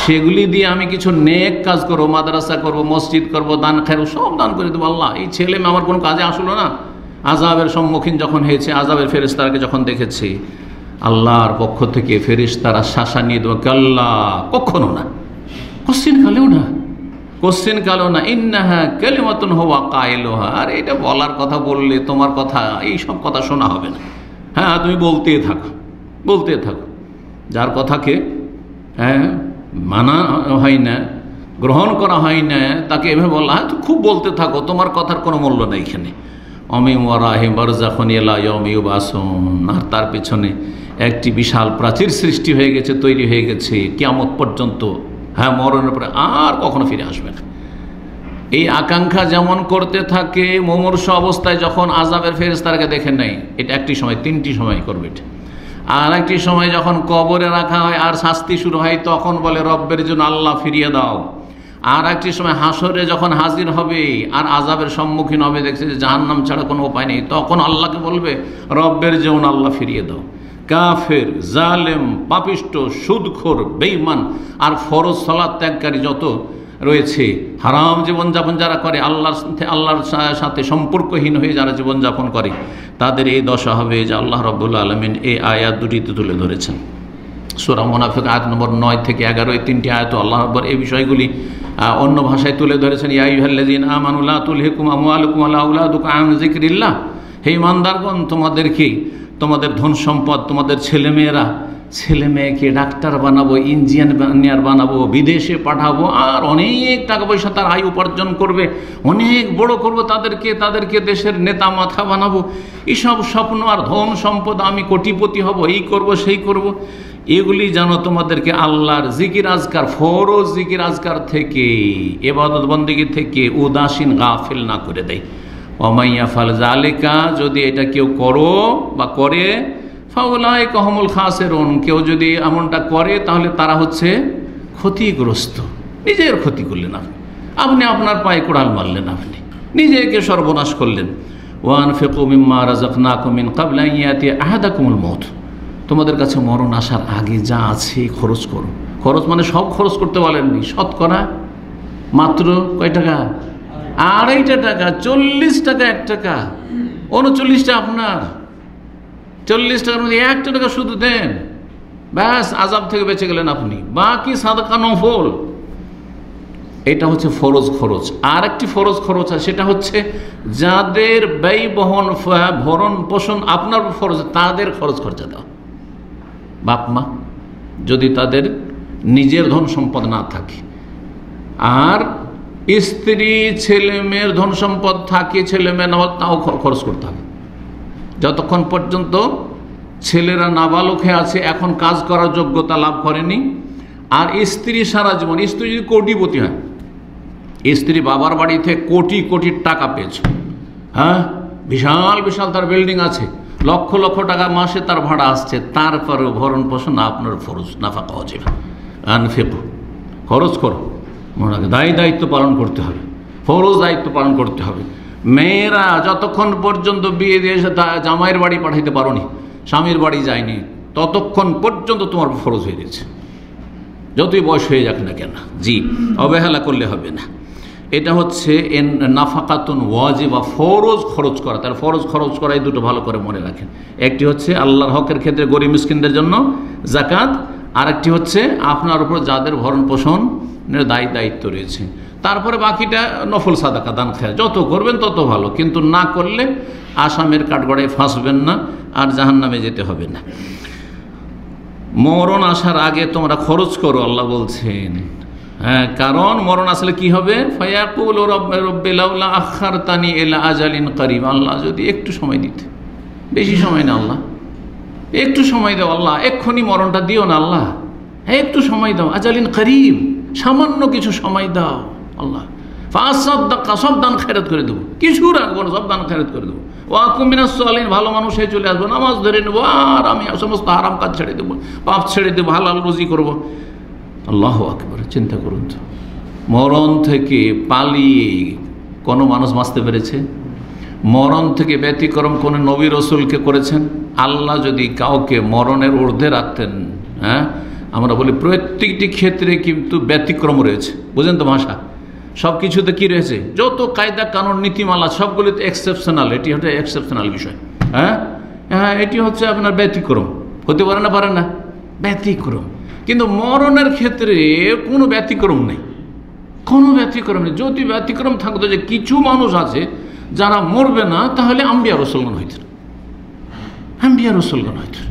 সেগুলি দিয়ে আমি কিছু নেক কাজ করবো, মাদ্রাসা করবো, মসজিদ করবো, দান খাইরো সব দান করে দেবো। আল্লাহ, এই ছেলে মেয়ে আমার কোনো কাজে আসলো না, আযাবের সম্মুখীন যখন হয়েছে, আযাবের ফেরেশতাকে যখন দেখেছে, আল্লাহর পক্ষ থেকে ফেরেশতারা শাসা নিয়ে দেওয়া, কাল্লা, কখনো না, কোশ্চিন কালেও না, কোশ্চিন কালেও না, ইন্নাহা কালিমাতুন হুয়া কাইলুহা, আর এটা বলার কথা বললে তোমার কথা, এই সব কথা শোনা হবে না। হ্যাঁ, তুমি বলতেই থাকো, বলতে থাকো। যার কথাকে মানা হয় না, গ্রহণ করা হয় না, তাকে এভাবে বলা হয় তো খুব বলতে থাকো, তোমার কথার কোনো মূল্য নেই এখানে। অমিম ওয়ারাহিম বারযাখুন ইলা ইয়াউমি ইউবআসুন, আর তার পেছনে একটি বিশাল প্রাচীর সৃষ্টি হয়ে গেছে, তৈরি হয়ে গেছে কিয়ামত পর্যন্ত। হ্যাঁ, মরণের পরে আর কখনো ফিরে আসবে না। এই আকাঙ্ক্ষা যেমন করতে থাকে, মুমূর্ষু অবস্থায় যখন আযাবের ফেরেশতাকে দেখে নেয়, এটা একটি সময়, তিনটি সময় করবে এটা। আর একটি সময় যখন কবরে রাখা হয় আর শাস্তি শুরু হয়, তখন বলে রব্বের জন্য আল্লাহ ফিরিয়ে দাও। আর একটি সময় হাসরে যখন হাজির হবে আর আযাবের সম্মুখীন হবে, দেখছে যে জাহান্নাম ছাড়া কোনো উপায় নেই, তখন আল্লাহকে বলবে রব্বের জন্য আল্লাহ ফিরিয়ে দাও। কাফের, জালেম, পাপিষ্ট, সুদখোর, বেঈমান আর ফরজ সালাত ত্যাগকারী যত রয়েছে, হারাম জীবনযাপন যারা করে, আল্লাহর সাথে সম্পর্কহীন হয়ে যারা জীবনযাপন করে, তাদের এই দশা হবে যে আল্লাহ রাব্বুল আলামিন এই আয়াত দুটিতে তুলে ধরেছেন। সূরা মুনাফিক আয়াত নম্বর 9 থেকে 11, এই তিনটি আয়াত আল্লাহ রাব্বুল এই বিষয়গুলি অন্য ভাষায় তুলে ধরেছেন। ইয়া আইয়ুহাল্লাযীনা আমানু লা তুলহিকুম আমওয়ালুকুম ওয়ালা আওলাদুকুম আন যিকরিল্লাহ, হে ঈমানদারগণ, তোমাদেরকে তোমাদের ধন সম্পদ, তোমাদের ছেলে মেয়েকে ডাক্তার বানাবো, ইঞ্জিনিয়ার বানাবো, বিদেশে পাঠাবো, আর অনেক টাকা পয়সা তার আয় উপার্জন করবে, অনেক বড় করবো তাদেরকে দেশের নেতা মাথা বানাবো, এইসব স্বপ্ন আর ধন সম্পদ, আমি কোটিপতি হব, এই করব সেই করব, এগুলি যেন তোমাদেরকে আল্লাহর জিকির আজকার, ফরজ জিকির আজকার থেকে, ইবাদত বন্দেগী থেকে উদাসীন গাফিল না করে দেয়। ওয়া ইয়াফআল যালিকা, যদি এটা কেউ করো বা করে, ফাউলাইকা হুমুল খাসিরুন, কেউ যদি এমনটা করে তাহলে তারা হচ্ছে ক্ষতিগ্রস্ত। নিজের ক্ষতি করলেন আপনি আপনার পায়ে কোড়াল মারলেন, আপনি নিজেকে সর্বনাশ করলেন। ওয়ানফিকু মিম্মা রাযাকনাকুম মিন ক্বাবলি আন ইয়াতিয়া আহাদাকুমুল মউত, তোমাদের কাছে মরণ আসার আগে যা আছে খরচ করো। খরচ মানে সব খরচ করতে বলেননি, শতকরা মাত্র কয় টাকা? 2.5 টাকা, 40 টাকা 1 টাকা, 39টা আপনার, 40 টাকার মধ্যে 1 টাকা শুধু দেন, ব্যাস আযাব থেকে বেঁচে গেলেন আপনি। বাকি সাদাকা নফল, এটা হচ্ছে ফরজ খরচ। আর একটি ফরজ খরচ আছে, সেটা হচ্ছে যাদের ব্যয় বহন ভরণ পোষণ আপনার ফরজ, তাদের খরচ খরচা দেওয়া। বাপ মা যদি তাদের নিজের ধন সম্পদ না থাকে, আর স্ত্রী ছেলে মেয়ের ধন সম্পদ থাকে, ছেলে মেয়ে না, তাও খরচ করতে হবে। যতক্ষণ পর্যন্ত ছেলেরা নাবালক হয়ে আছে, এখন কাজ করার যোগ্যতা লাভ করেনি, আর স্ত্রী সারা জীবন, স্ত্রী যদি কোটিপতি হয়, স্ত্রী বাবার বাড়িতে কোটি কোটি টাকা পেয়েছে, হ্যাঁ, বিশাল বিশাল তার বিল্ডিং আছে, লক্ষ লক্ষ টাকা মাসে তার ভাড়া আসছে, তারপরেও ভরণ পোষণ আপনার ফরজ, নাফাকা ওয়াজিব। আনফিকু, খরচ করো, মনে দায়িত্ব পালন করতে হবে, ফরজ দায়িত্ব পালন করতে হবে। মেয়েরা যতক্ষণ পর্যন্ত বিয়ে দিয়ে এসে জামাইয়ের বাড়ি পাঠাইতে পারো নি, স্বামীর বাড়ি যায়নি, ততক্ষণ পর্যন্ত তোমার ফরজ হয়ে গেছে, যতই বয়স হয়ে যাক না কেন। জি, অবহেলা করলে হবে না। এটা হচ্ছে নাফাকাতুন ওয়াজিবা, ফরজ খরচ করা। তার ফরজ খরচ করা, এই দুটো ভালো করে মনে রাখেন। একটি হচ্ছে আল্লাহর হকের ক্ষেত্রে গরিব মিসকিনদের জন্য যাকাত, আর একটি হচ্ছে আপনার উপর যাদের ভরণ পোষণের দায়িত্ব রয়েছে। তারপরে বাকিটা নফল সাদাকা, দান খায়, যত করবেন তত ভালো, কিন্তু না করলে আসামের কাঠগড়ায় ফাঁসবেন না আর জাহান্নামে যেতে হবে না। মরণ আসার আগে তোমরা খরচ করো, আল্লাহ বলছেন। হ্যাঁ, কারণ মরণ আসলে কি হবে? ফায়াকুলু রব্বি লাউলা আখারতানি ইলা আজালিন করিব, আল্লাহ যদি একটু সময় দিতে, বেশি সময় না আল্লাহ, একটু সময় দাও আল্লাহ, এক্ষুনি মরণটা দিও না আল্লাহ, হ্যাঁ একটু সময় দাও, আজালিন করিব, সামান্য কিছু সময় দাও আল্লাহ। ফাসাদদাকা, সব দান খেরাত করে দেবো, কিছু রাখবো না, সব দান খেরাত করে দেবো। ওয়াকুম মিনাস সালিহিন, ভালো মানুষ হয়ে চলে আসবো, নামাজ ধরে নেবো, আর আমি সমস্ত হারাম কাজ ছেড়ে দেবো, পাপ ছেড়ে দেবো, হালাল রুজি করবো। আল্লাহু আকবার, চিন্তা করুন তো, মরণ থেকে পালিয়ে কোনো মানুষ বাঁচতে পেরেছে? মরণ থেকে ব্যতিক্রম কোনো নবী রসুলকে করেছেন? আল্লাহ যদি কাউকে মরণের ঊর্ধ্বে রাখতেন, হ্যাঁ, আমরা বলি প্রত্যেকটি ক্ষেত্রে কিন্তু ব্যতিক্রম রয়েছে, বুঝেন তো ভাষা, সব কিছুতে কী রয়েছে, যত কায়দা কানুন নীতিমালা সবগুলিতে এক্সেপশনাল, এটি হচ্ছে এক্সেপশনাল বিষয়। হ্যাঁ হ্যাঁ, এটি হচ্ছে আপনার ব্যতিক্রম, হতে পারে না, পারে না, ব্যতিক্রম। কিন্তু মরণের ক্ষেত্রে কোনো ব্যতিক্রম নেই, কোনো ব্যতিক্রম নেই। যদি ব্যতিক্রম থাকতো যে কিছু মানুষ আছে যারা মরবে না, তাহলে আম্বিয়া রসুলগণ হইতেন, আম্বিয়া রসুলগণ হইতেন।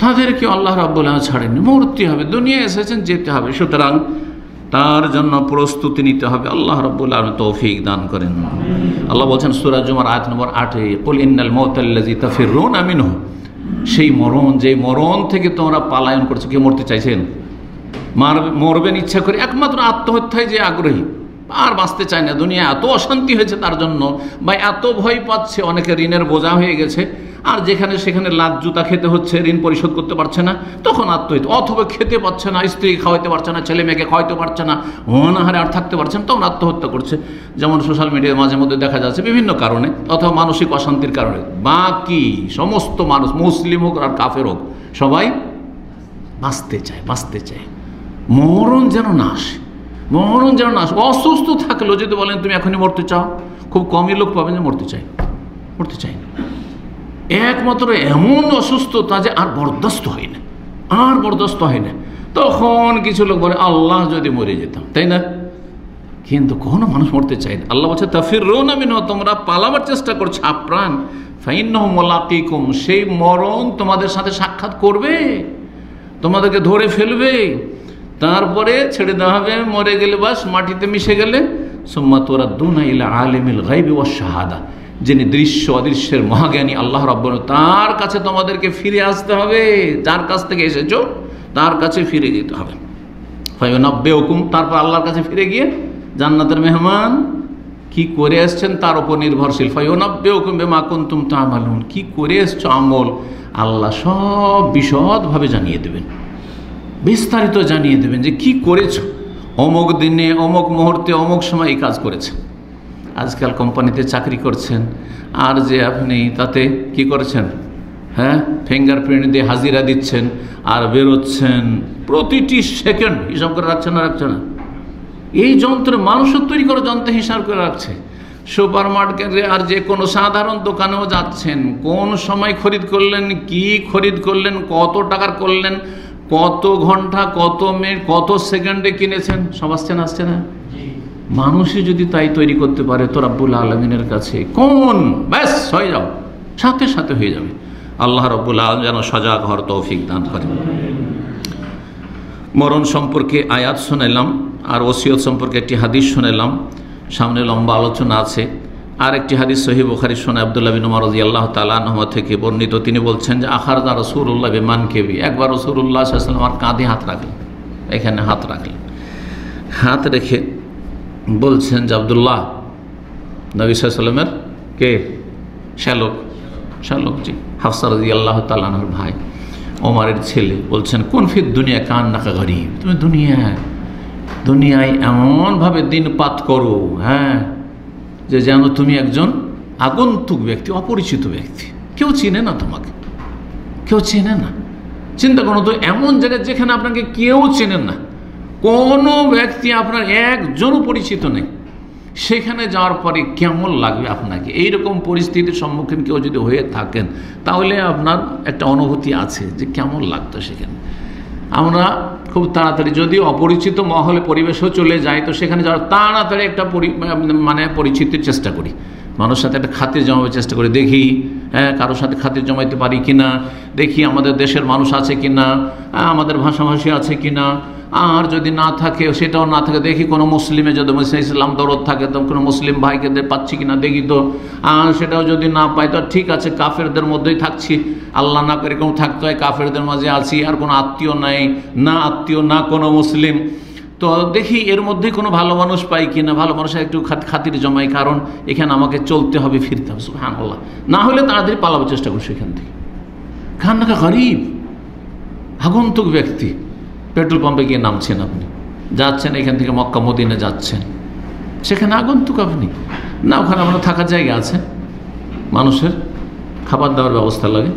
তাদেরকে আল্লাহ রাব্বুল আলামিন ছাড়েননি, মরতে হবে, দুনিয়ায় এসেছেন, যেতে হবে, সুতরাং তার জন্য প্রস্তুতি নিতে হবে। আল্লাহ রাব্বুল আলামিন তৌফিক দান করেন। আল্লাহ বলছেন সূরা জুমার আয়াত নম্বর 8, কুল ইন্নাল মাউতাল্লাযী তাফিরুনা মিনহু, সেই মরণ, যে মরণ থেকে তোমরা পালায়ন করছো। কে মরতে চাইছেন? মরবেন ইচ্ছা করে, একমাত্র আত্মহত্যায় যে আগ্রহী, আর বাঁচতে চায় না। দুনিয়া এত অশান্তি হয়েছে তার জন্য, বা এত ভয় পাচ্ছে, অনেকে ঋণের বোঝা হয়ে গেছে, আর যেখানে সেখানে লাত জুতা খেতে হচ্ছে, ঋণ পরিশোধ করতে পারছে না, তখন আত্মহত্যা। অথবা খেতে পারছে না, স্ত্রী খাওয়াইতে পারছে না, ছেলে মেয়েকে খাওয়াইতে পারছে না, অনাহারে আর থাকতে পারছে না, তখন আত্মহত্যা করছে। যেমন সোশ্যাল মিডিয়ায় মাঝে মধ্যে দেখা যাচ্ছে বিভিন্ন কারণে, অথবা মানসিক অশান্তির কারণে। বাকি সমস্ত মানুষ, মুসলিম হোক আর কাফের হোক, সবাই বাঁচতে চায়, বাঁচতে চায়। মরণ যেন না আসে, মরণ যেন না আসে। অসুস্থ থাকলেও যদি বলেন তুমি এখনই মরতে চাও, খুব কমই লোক পাবেন যে মরতে চাই, মরতে চাই না। একমাত্র এমন অসুস্থতা যে আর বরদাস্ত হয় না, আর বরদাস্ত হয় না, তখন কিছু লোক বলে আল্লাহ যদি মরে যেতাম, তাই না? কিন্তু কোনো মানুষ মরতে চায় না। আল্লাহ বলছে তাফিরুনা মিনহু, তোমরা পালাবার চেষ্টা করছো আপ্রাণ, ফাইন্নাহু মুলাকিকুম, সেই মরণ তোমাদের সাথে সাক্ষাৎ করবে, তোমাদেরকে ধরে ফেলবে, তারপরে ছেড়ে দেওয়া হবে, মরে গেলে বাস মাটিতে মিশে গেলে। সুম্মা তুরাদ্দুনা ইলা আলিমিল গায়বি ওয়াশ শাহাদা, যিনি দৃশ্য অদৃশ্যের মহাজ্ঞানী আল্লাহ রাব্বুল, তার কাছে তোমাদেরকে ফিরে আসতে হবে, যার কাছ থেকে এসেছো তার কাছে ফিরে যেতে হবে। ফায়ুনাব্বিউকুম, তারপর আল্লাহর কাছে ফিরে গিয়ে জান্নাতের মেহমান কি করে এসছেন তার উপর নির্ভরশীল। ফায়ুনাব্বিউকুম বিমা কুনতুম তা'মালুন, কি করে এসছো আমল, আল্লাহ সব বিশদভাবে জানিয়ে দেবেন, বিস্তারিত জানিয়ে দেবেন যে কি করেছো, অমুক দিনে অমুক মুহূর্তে অমুক সময় এই কাজ করেছেন। আজকাল কোম্পানিতে চাকরি করছেন, আর যে আপনি তাতে কি করেছেন, হ্যাঁ, ফিঙ্গারপ্রিন্ট দিয়ে হাজিরা দিচ্ছেন আর বেরোচ্ছেন, প্রতিটি সেকেন্ড হিসাব করে রাখছে না, রাখছে না। এই যন্ত্র, মানুষের তৈরি করা যন্ত্রে হিসাব করে রাখছে। সুপার মার্কেটে আর যে কোনো সাধারণ দোকানেও যাচ্ছেন, কোন সময় খরিদ করলেন, কি খরিদ করলেন, কত টাকার করলেন, কত ঘন্টা, কত মিনিট, কত সেকেন্ডে কিনেছেন, সব আসছে না, আসছে না? মানুষই যদি তাই তৈরি করতে পারে তো রাব্বুল আলামিনের কাছে কোন, ব্যাস হয়ে যাও, সাথে সাথে হয়ে যাবে। আল্লাহ রাব্বুল আলামিন যেন সজাগ হওয়ার তৌফিক দান করেন। মরণ সম্পর্কে আয়াত শোনালাম, আর ওসিয়ত সম্পর্কে একটি হাদিস শোনালাম, সামনে লম্বা আলোচনা আছে। আর একটি হাদিস সহিহ বুখারী শোনা আব্দুল্লাহ বিন উমর রাদিয়াল্লাহু তাআলা আনহু থেকে বর্ণিত, তিনি বলছেন যে আখারদা রাসূলুল্লাহ বিমানকিবি, একবার রাসূলুল্লাহ সাল্লাল্লাহু আলাইহি ওয়াসাল্লাম কাঁধে হাত রাখলেন, এখানে হাত রাখলেন, হাত রেখে বলছেন যে আব্দুল্লাহ, নবী সাল্লাল্লাহু আলাইহি ওয়াসাল্লামের কে শ্যালক, শ্যালক জি, হাফসা রাদিয়াল্লাহু তাআলা আনহার ভাই, ওমরের ছেলে, বলছেন কোন ফিদ দুনিয়া কান্নাকা গরীব, তুমি দুনিয়ায় এমনভাবে দিনপাত করো, হ্যাঁ, যে যেন তুমি একজন আগন্তুক ব্যক্তি, অপরিচিত ব্যক্তি, কেউ চিনে না তোমাকে, কেউ চেনে না। চিন্তা করো তো, এমন জায়গায় যেখানে আপনাকে কেউ চেনেন না, কোনো ব্যক্তি আপনার একজনও পরিচিত নেই, সেখানে যাওয়ার পরে কেমন লাগবে আপনাকে? এইরকম পরিস্থিতির সম্মুখীন কেউ যদি হয়ে থাকেন, তাহলে আপনার একটা অনুভূতি আছে যে কেমন লাগতো সেখানে। আমরা খুব তাড়াতাড়ি, যদি অপরিচিত মহলে পরিবেশেও চলে যাই, তো সেখানে যাওয়ার তাড়াতাড়ি একটা পরিচিতির চেষ্টা করি, মানুষের সাথে একটা খাতির জমাবার চেষ্টা করি, দেখি হ্যাঁ কারোর সাথে খাতির জমাইতে পারি কিনা, দেখি আমাদের দেশের মানুষ আছে কিনা, আমাদের ভাষাভাষী আছে কিনা, আর যদি না থাকে, সেটাও না থাকে, দেখি কোনো মুসলিমে যদি ইসলাম দরদ থাকে তো কোনো মুসলিম ভাইকে পাচ্ছি কিনা দেখি তো, আর সেটাও যদি না পাই তো ঠিক আছে, কাফেরদের মধ্যেই থাকছি, আল্লাহ না করে কোনো থাকতে হয়, কাফেরদের মাঝে আছি, আর কোনো আত্মীয় নাই, না আত্মীয় না কোনো মুসলিম, তো দেখি এর মধ্যে কোনো ভালো মানুষ পাই কিনা, ভালো মানুষের একটু খাতির জমাই, কারণ এখানে আমাকে চলতে হবে, ফিরতে হবে, সুবহানাল্লাহ, না হলে তাড়াতাড়ি পালাবার চেষ্টা করছি এখান থেকে। কান্নাকা গরীব, আগন্তুক ব্যক্তি, পেট্রোল পাম্পে গিয়ে নামছেন, আপনি যাচ্ছেন এখান থেকে মক্কা মদিনা যাচ্ছেন, সেখানে আগন্তুক আপনি না, ওখানে আপনার থাকার জায়গা আছে, মানুষের খাবার দাবার ব্যবস্থা লাগে,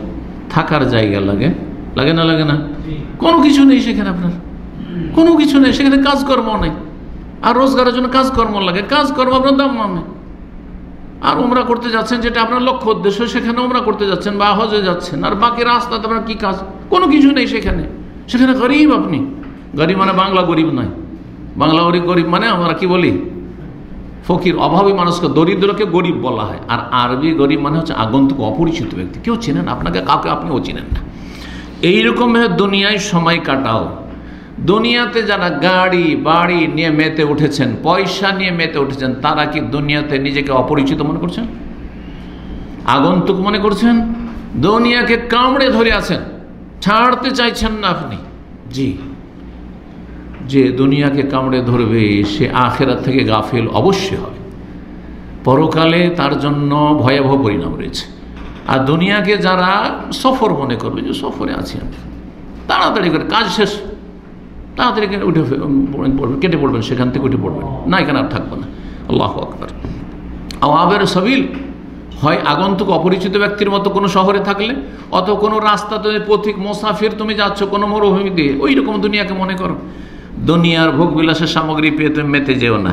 থাকার জায়গা লাগে, লাগে না, লাগে না? কোনো কিছু নেই সেখানে, আপনার কোনো কিছু নেই সেখানে, কাজকর্ম নেই, আর রোজগারের জন্য কাজকর্ম লাগে, কাজকর্ম আপনার দাম মামে। আর উমরা করতে যাচ্ছেন, যেটা আপনার লক্ষ্য উদ্দেশ্য, সেখানে উমরা করতে যাচ্ছেন বা হজে যাচ্ছেন, আর বাকি রাস্তাতে আপনার কী কাজ? কোনো কিছু নেই সেখানে। সেখানে গরিব আপনি। গরিব মানে বাংলা গরিব নয়, বাংলা গরিব মানে আমরা কি বলি, ফকির, অভাবী মানুষকে, দরিদ্রকে গরিব বলা হয়। আর আরবি গরিব মানে হচ্ছে আগন্তুক, অপরিচিত ব্যক্তি, কেউ চেনেন আপনাকে, কাউকে আপনিও চিনেন না। এইরকমভাবে দুনিয়ায় সময় কাটাও। দুনিয়াতে যারা গাড়ি বাড়ি নিয়ে মেতে উঠেছেন, পয়সা নিয়ে মেতে উঠেছেন, তারা কি দুনিয়াতে নিজেকে অপরিচিত মনে করছেন, আগন্তুক মনে করছেন? দুনিয়াকে কামড়ে ধরে আছেন, ছাড়তে চাইছেন না আপনি। জি, যে দুনিয়াকে কামড়ে ধরবে সে আখেরাত থেকে গাফিল অবশ্যই হবে। পরকালে তার জন্য ভয়াবহ পরিণাম রয়েছে। আর দুনিয়াকে যারা সফর মনে করবে, যে সফরে আছি আমি, তাড়াতাড়ি করে কাজ শেষ, তাড়াতাড়ি উঠে পড়বেন, কেটে পড়বেন, সেখান থেকে উঠে পড়বেন, না এখানে আর থাকবো না। আল্লাহু আকবার। আওয়াবের সাবিল, হয় আগন্তুক অপরিচিত ব্যক্তির মতো কোনো শহরে থাকলে, অত কোনো রাস্তাতে পথিক মোসাফির তুমি যাচ্ছ কোনো মরুভূমি দিয়ে, ওই রকম দুনিয়াকে মনে করো। দুনিয়ার ভোগ বিলাসের সামগ্রী পেয়ে তুমি মেতে যেও না।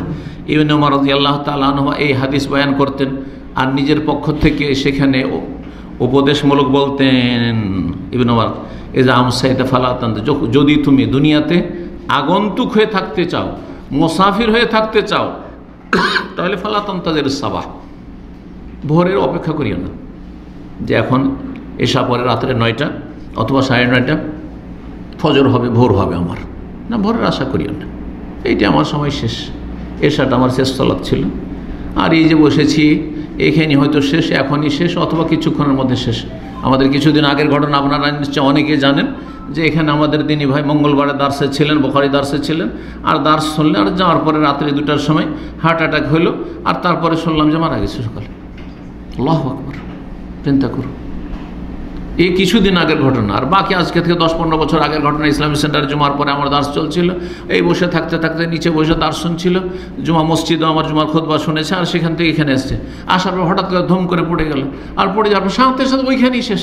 ইবনে উমর রাদিয়াল্লাহু তাআলা আনহু এই হাদিস বয়ান করতেন, আর নিজের পক্ষ থেকে সেখানে উপদেশমূলক বলতেন। ইবনে উমর, এজা আমসাইতা ফালা তান্ত, যদি তুমি দুনিয়াতে আগন্তুক হয়ে থাকতে চাও, মুসাফির হয়ে থাকতে চাও, তাহলে ফালা তান্তাজির সাবাহ, ভোরের অপেক্ষা করিও না, যে এখন এশা পরে রাত্রে 9টা অথবা 9:30 ফজর হবে, ভোর হবে আমার, না, ভোরের আশা করিও না। এইটা আমার সময় শেষ, এশাটা আমার শেষ সালাত ছিল, আর এই যে বসেছি এখানে হয়তো শেষ, এখনই শেষ অথবা কিছুক্ষণের মধ্যে শেষ। আমাদের কিছুদিন আগের ঘটনা আপনারা নিশ্চয় অনেকে জানেন, যে এখানে আমাদের দিনী ভাই মঙ্গলবারে দার্সে ছিলেন, বুখারী দার্সে ছিলেন, আর দার্স শুনলেন, আর যাওয়ার পরে রাত্রি 2টার সময় হার্ট অ্যাটাক হলো, আর তারপরে শুনলাম যে মারা গেছে সকালে। আল্লাহু আকবার, চিন্তা করুন, এই কিছুদিন আগের ঘটনা। আর বাকি আজকে থেকে 10-15 বছর আগের ঘটনা। ইসলামিক সেন্টার জুমার পরে আমার দার্স চলছিল, এই বসে থাকতে থাকতে নিচে বসে দার্স শুনছিল, জুমা মসজিদও আমার জুমার খুতবা শুনেছে, আর সেখান থেকে এখানে এসছে, আসার পর হঠাৎ করে ধুম করে পড়ে গেল, আর পড়ে যাওয়ার পর সাথে সাথে ওইখানেই শেষ।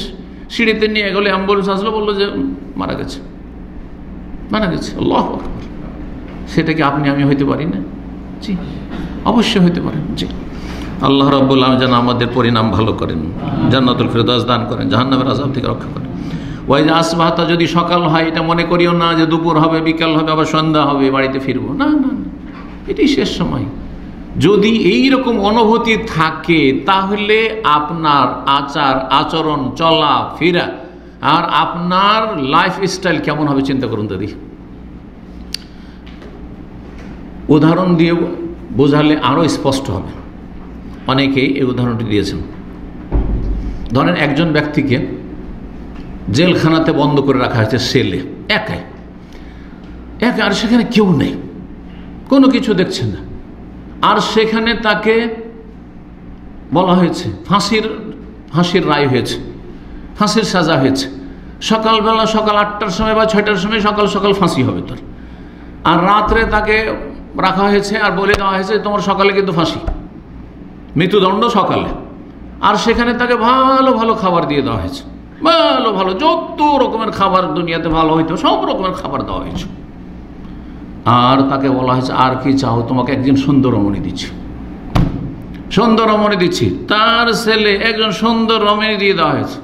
সিঁড়িতে নিয়ে গেলে অ্যাম্বুলেন্স আসলো, বললো যে মারা গেছে, মারা গেছে। আল্লাহু আকবার। সেটা কি আপনি আমি হইতে পারি না? জি, অবশ্যই হইতে পারেন। জি, আল্লাহ রাব্বুল আলামিন যেন আমাদের পরিণাম ভালো করেন, জান্নাতুল ফেরদাউস দান করেন, জাহান্নামের আযাব থেকে রক্ষা করেন। ওই যে আসবাহতা, যদি সকাল হয় এটা মনে করিও না যে দুপুর হবে, বিকাল হবে, আবার সন্ধ্যা হবে, বাড়িতে ফিরবো, না না না, এটাই শেষ সময়। যদি এই রকম অনুভূতি থাকে, তাহলে আপনার আচার আচরণ, চলা ফেরা, আর আপনার লাইফ স্টাইল কেমন হবে চিন্তা করুন। দাদি, উদাহরণ দিয়ে বোঝালে আরও স্পষ্ট হবে। অনেকেই এই উদাহরণটি দিয়েছেন। ধরেন একজন ব্যক্তিকে জেলখানাতে বন্ধ করে রাখা হয়েছে, সেলে, একাই, আর সেখানে কেউ নেই, কোনো কিছু দেখছে না, আর সেখানে তাকে বলা হয়েছে ফাঁসির রায় হয়েছে, ফাঁসির সাজা হয়েছে। সকালবেলা, সকাল 8টার সময় বা 6টার সময় সকাল সকাল ফাঁসি হবে তার, আর রাত্রে তাকে রাখা হয়েছে আর বলে দেওয়া হয়েছে তোমার সকালে কিন্তু ফাঁসি, মৃত্যুদণ্ড সকালে। আর সেখানে তাকে ভালো ভালো খাবার দিয়ে দেওয়া হয়েছে, ভালো ভালো যত রকমের খাবার দুনিয়াতে ভালো হইতো সব রকমের খাবার দেওয়া হয়েছে। আর তাকে বলা হয়েছে আর কি চাও, তোমাকে একজন সুন্দর রমণী দিচ্ছি, সুন্দর রমণী দিচ্ছি। তার ছেলে একজন সুন্দর রমণী দিয়ে দেওয়া হয়েছে,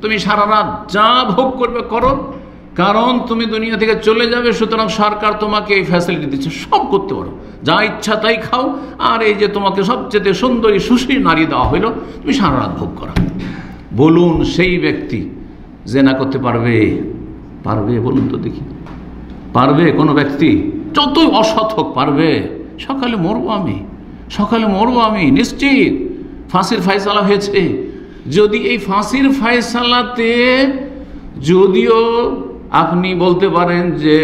তুমি সারা রাত যা ভোগ করবে করো, কারণ তুমি দুনিয়া থেকে চলে যাবে, সুতরাং সরকার তোমাকে এই ফ্যাসিলিটি দিচ্ছে, সব করতে পারো, যা ইচ্ছা তাই খাও, আর এই যে তোমাকে সবচেয়ে সুন্দরী সুশ্রী নারী দেওয়া হইলো, তুমি সারা রাত ভোগ করো। বলুন সেই ব্যক্তি জেনা করতে পারবে? পারবে? বলুন তো দেখি, পারবে কোনো ব্যক্তি? যতই অসৎ হোক পারবে? সকালে মরবো আমি, সকালে মরবো আমি, নিশ্চিত। ফাঁসির ফয়সালা হয়েছে, যদি এই ফাঁসির ফয়সালাতে যদিও আপনি বলতে পারেন যে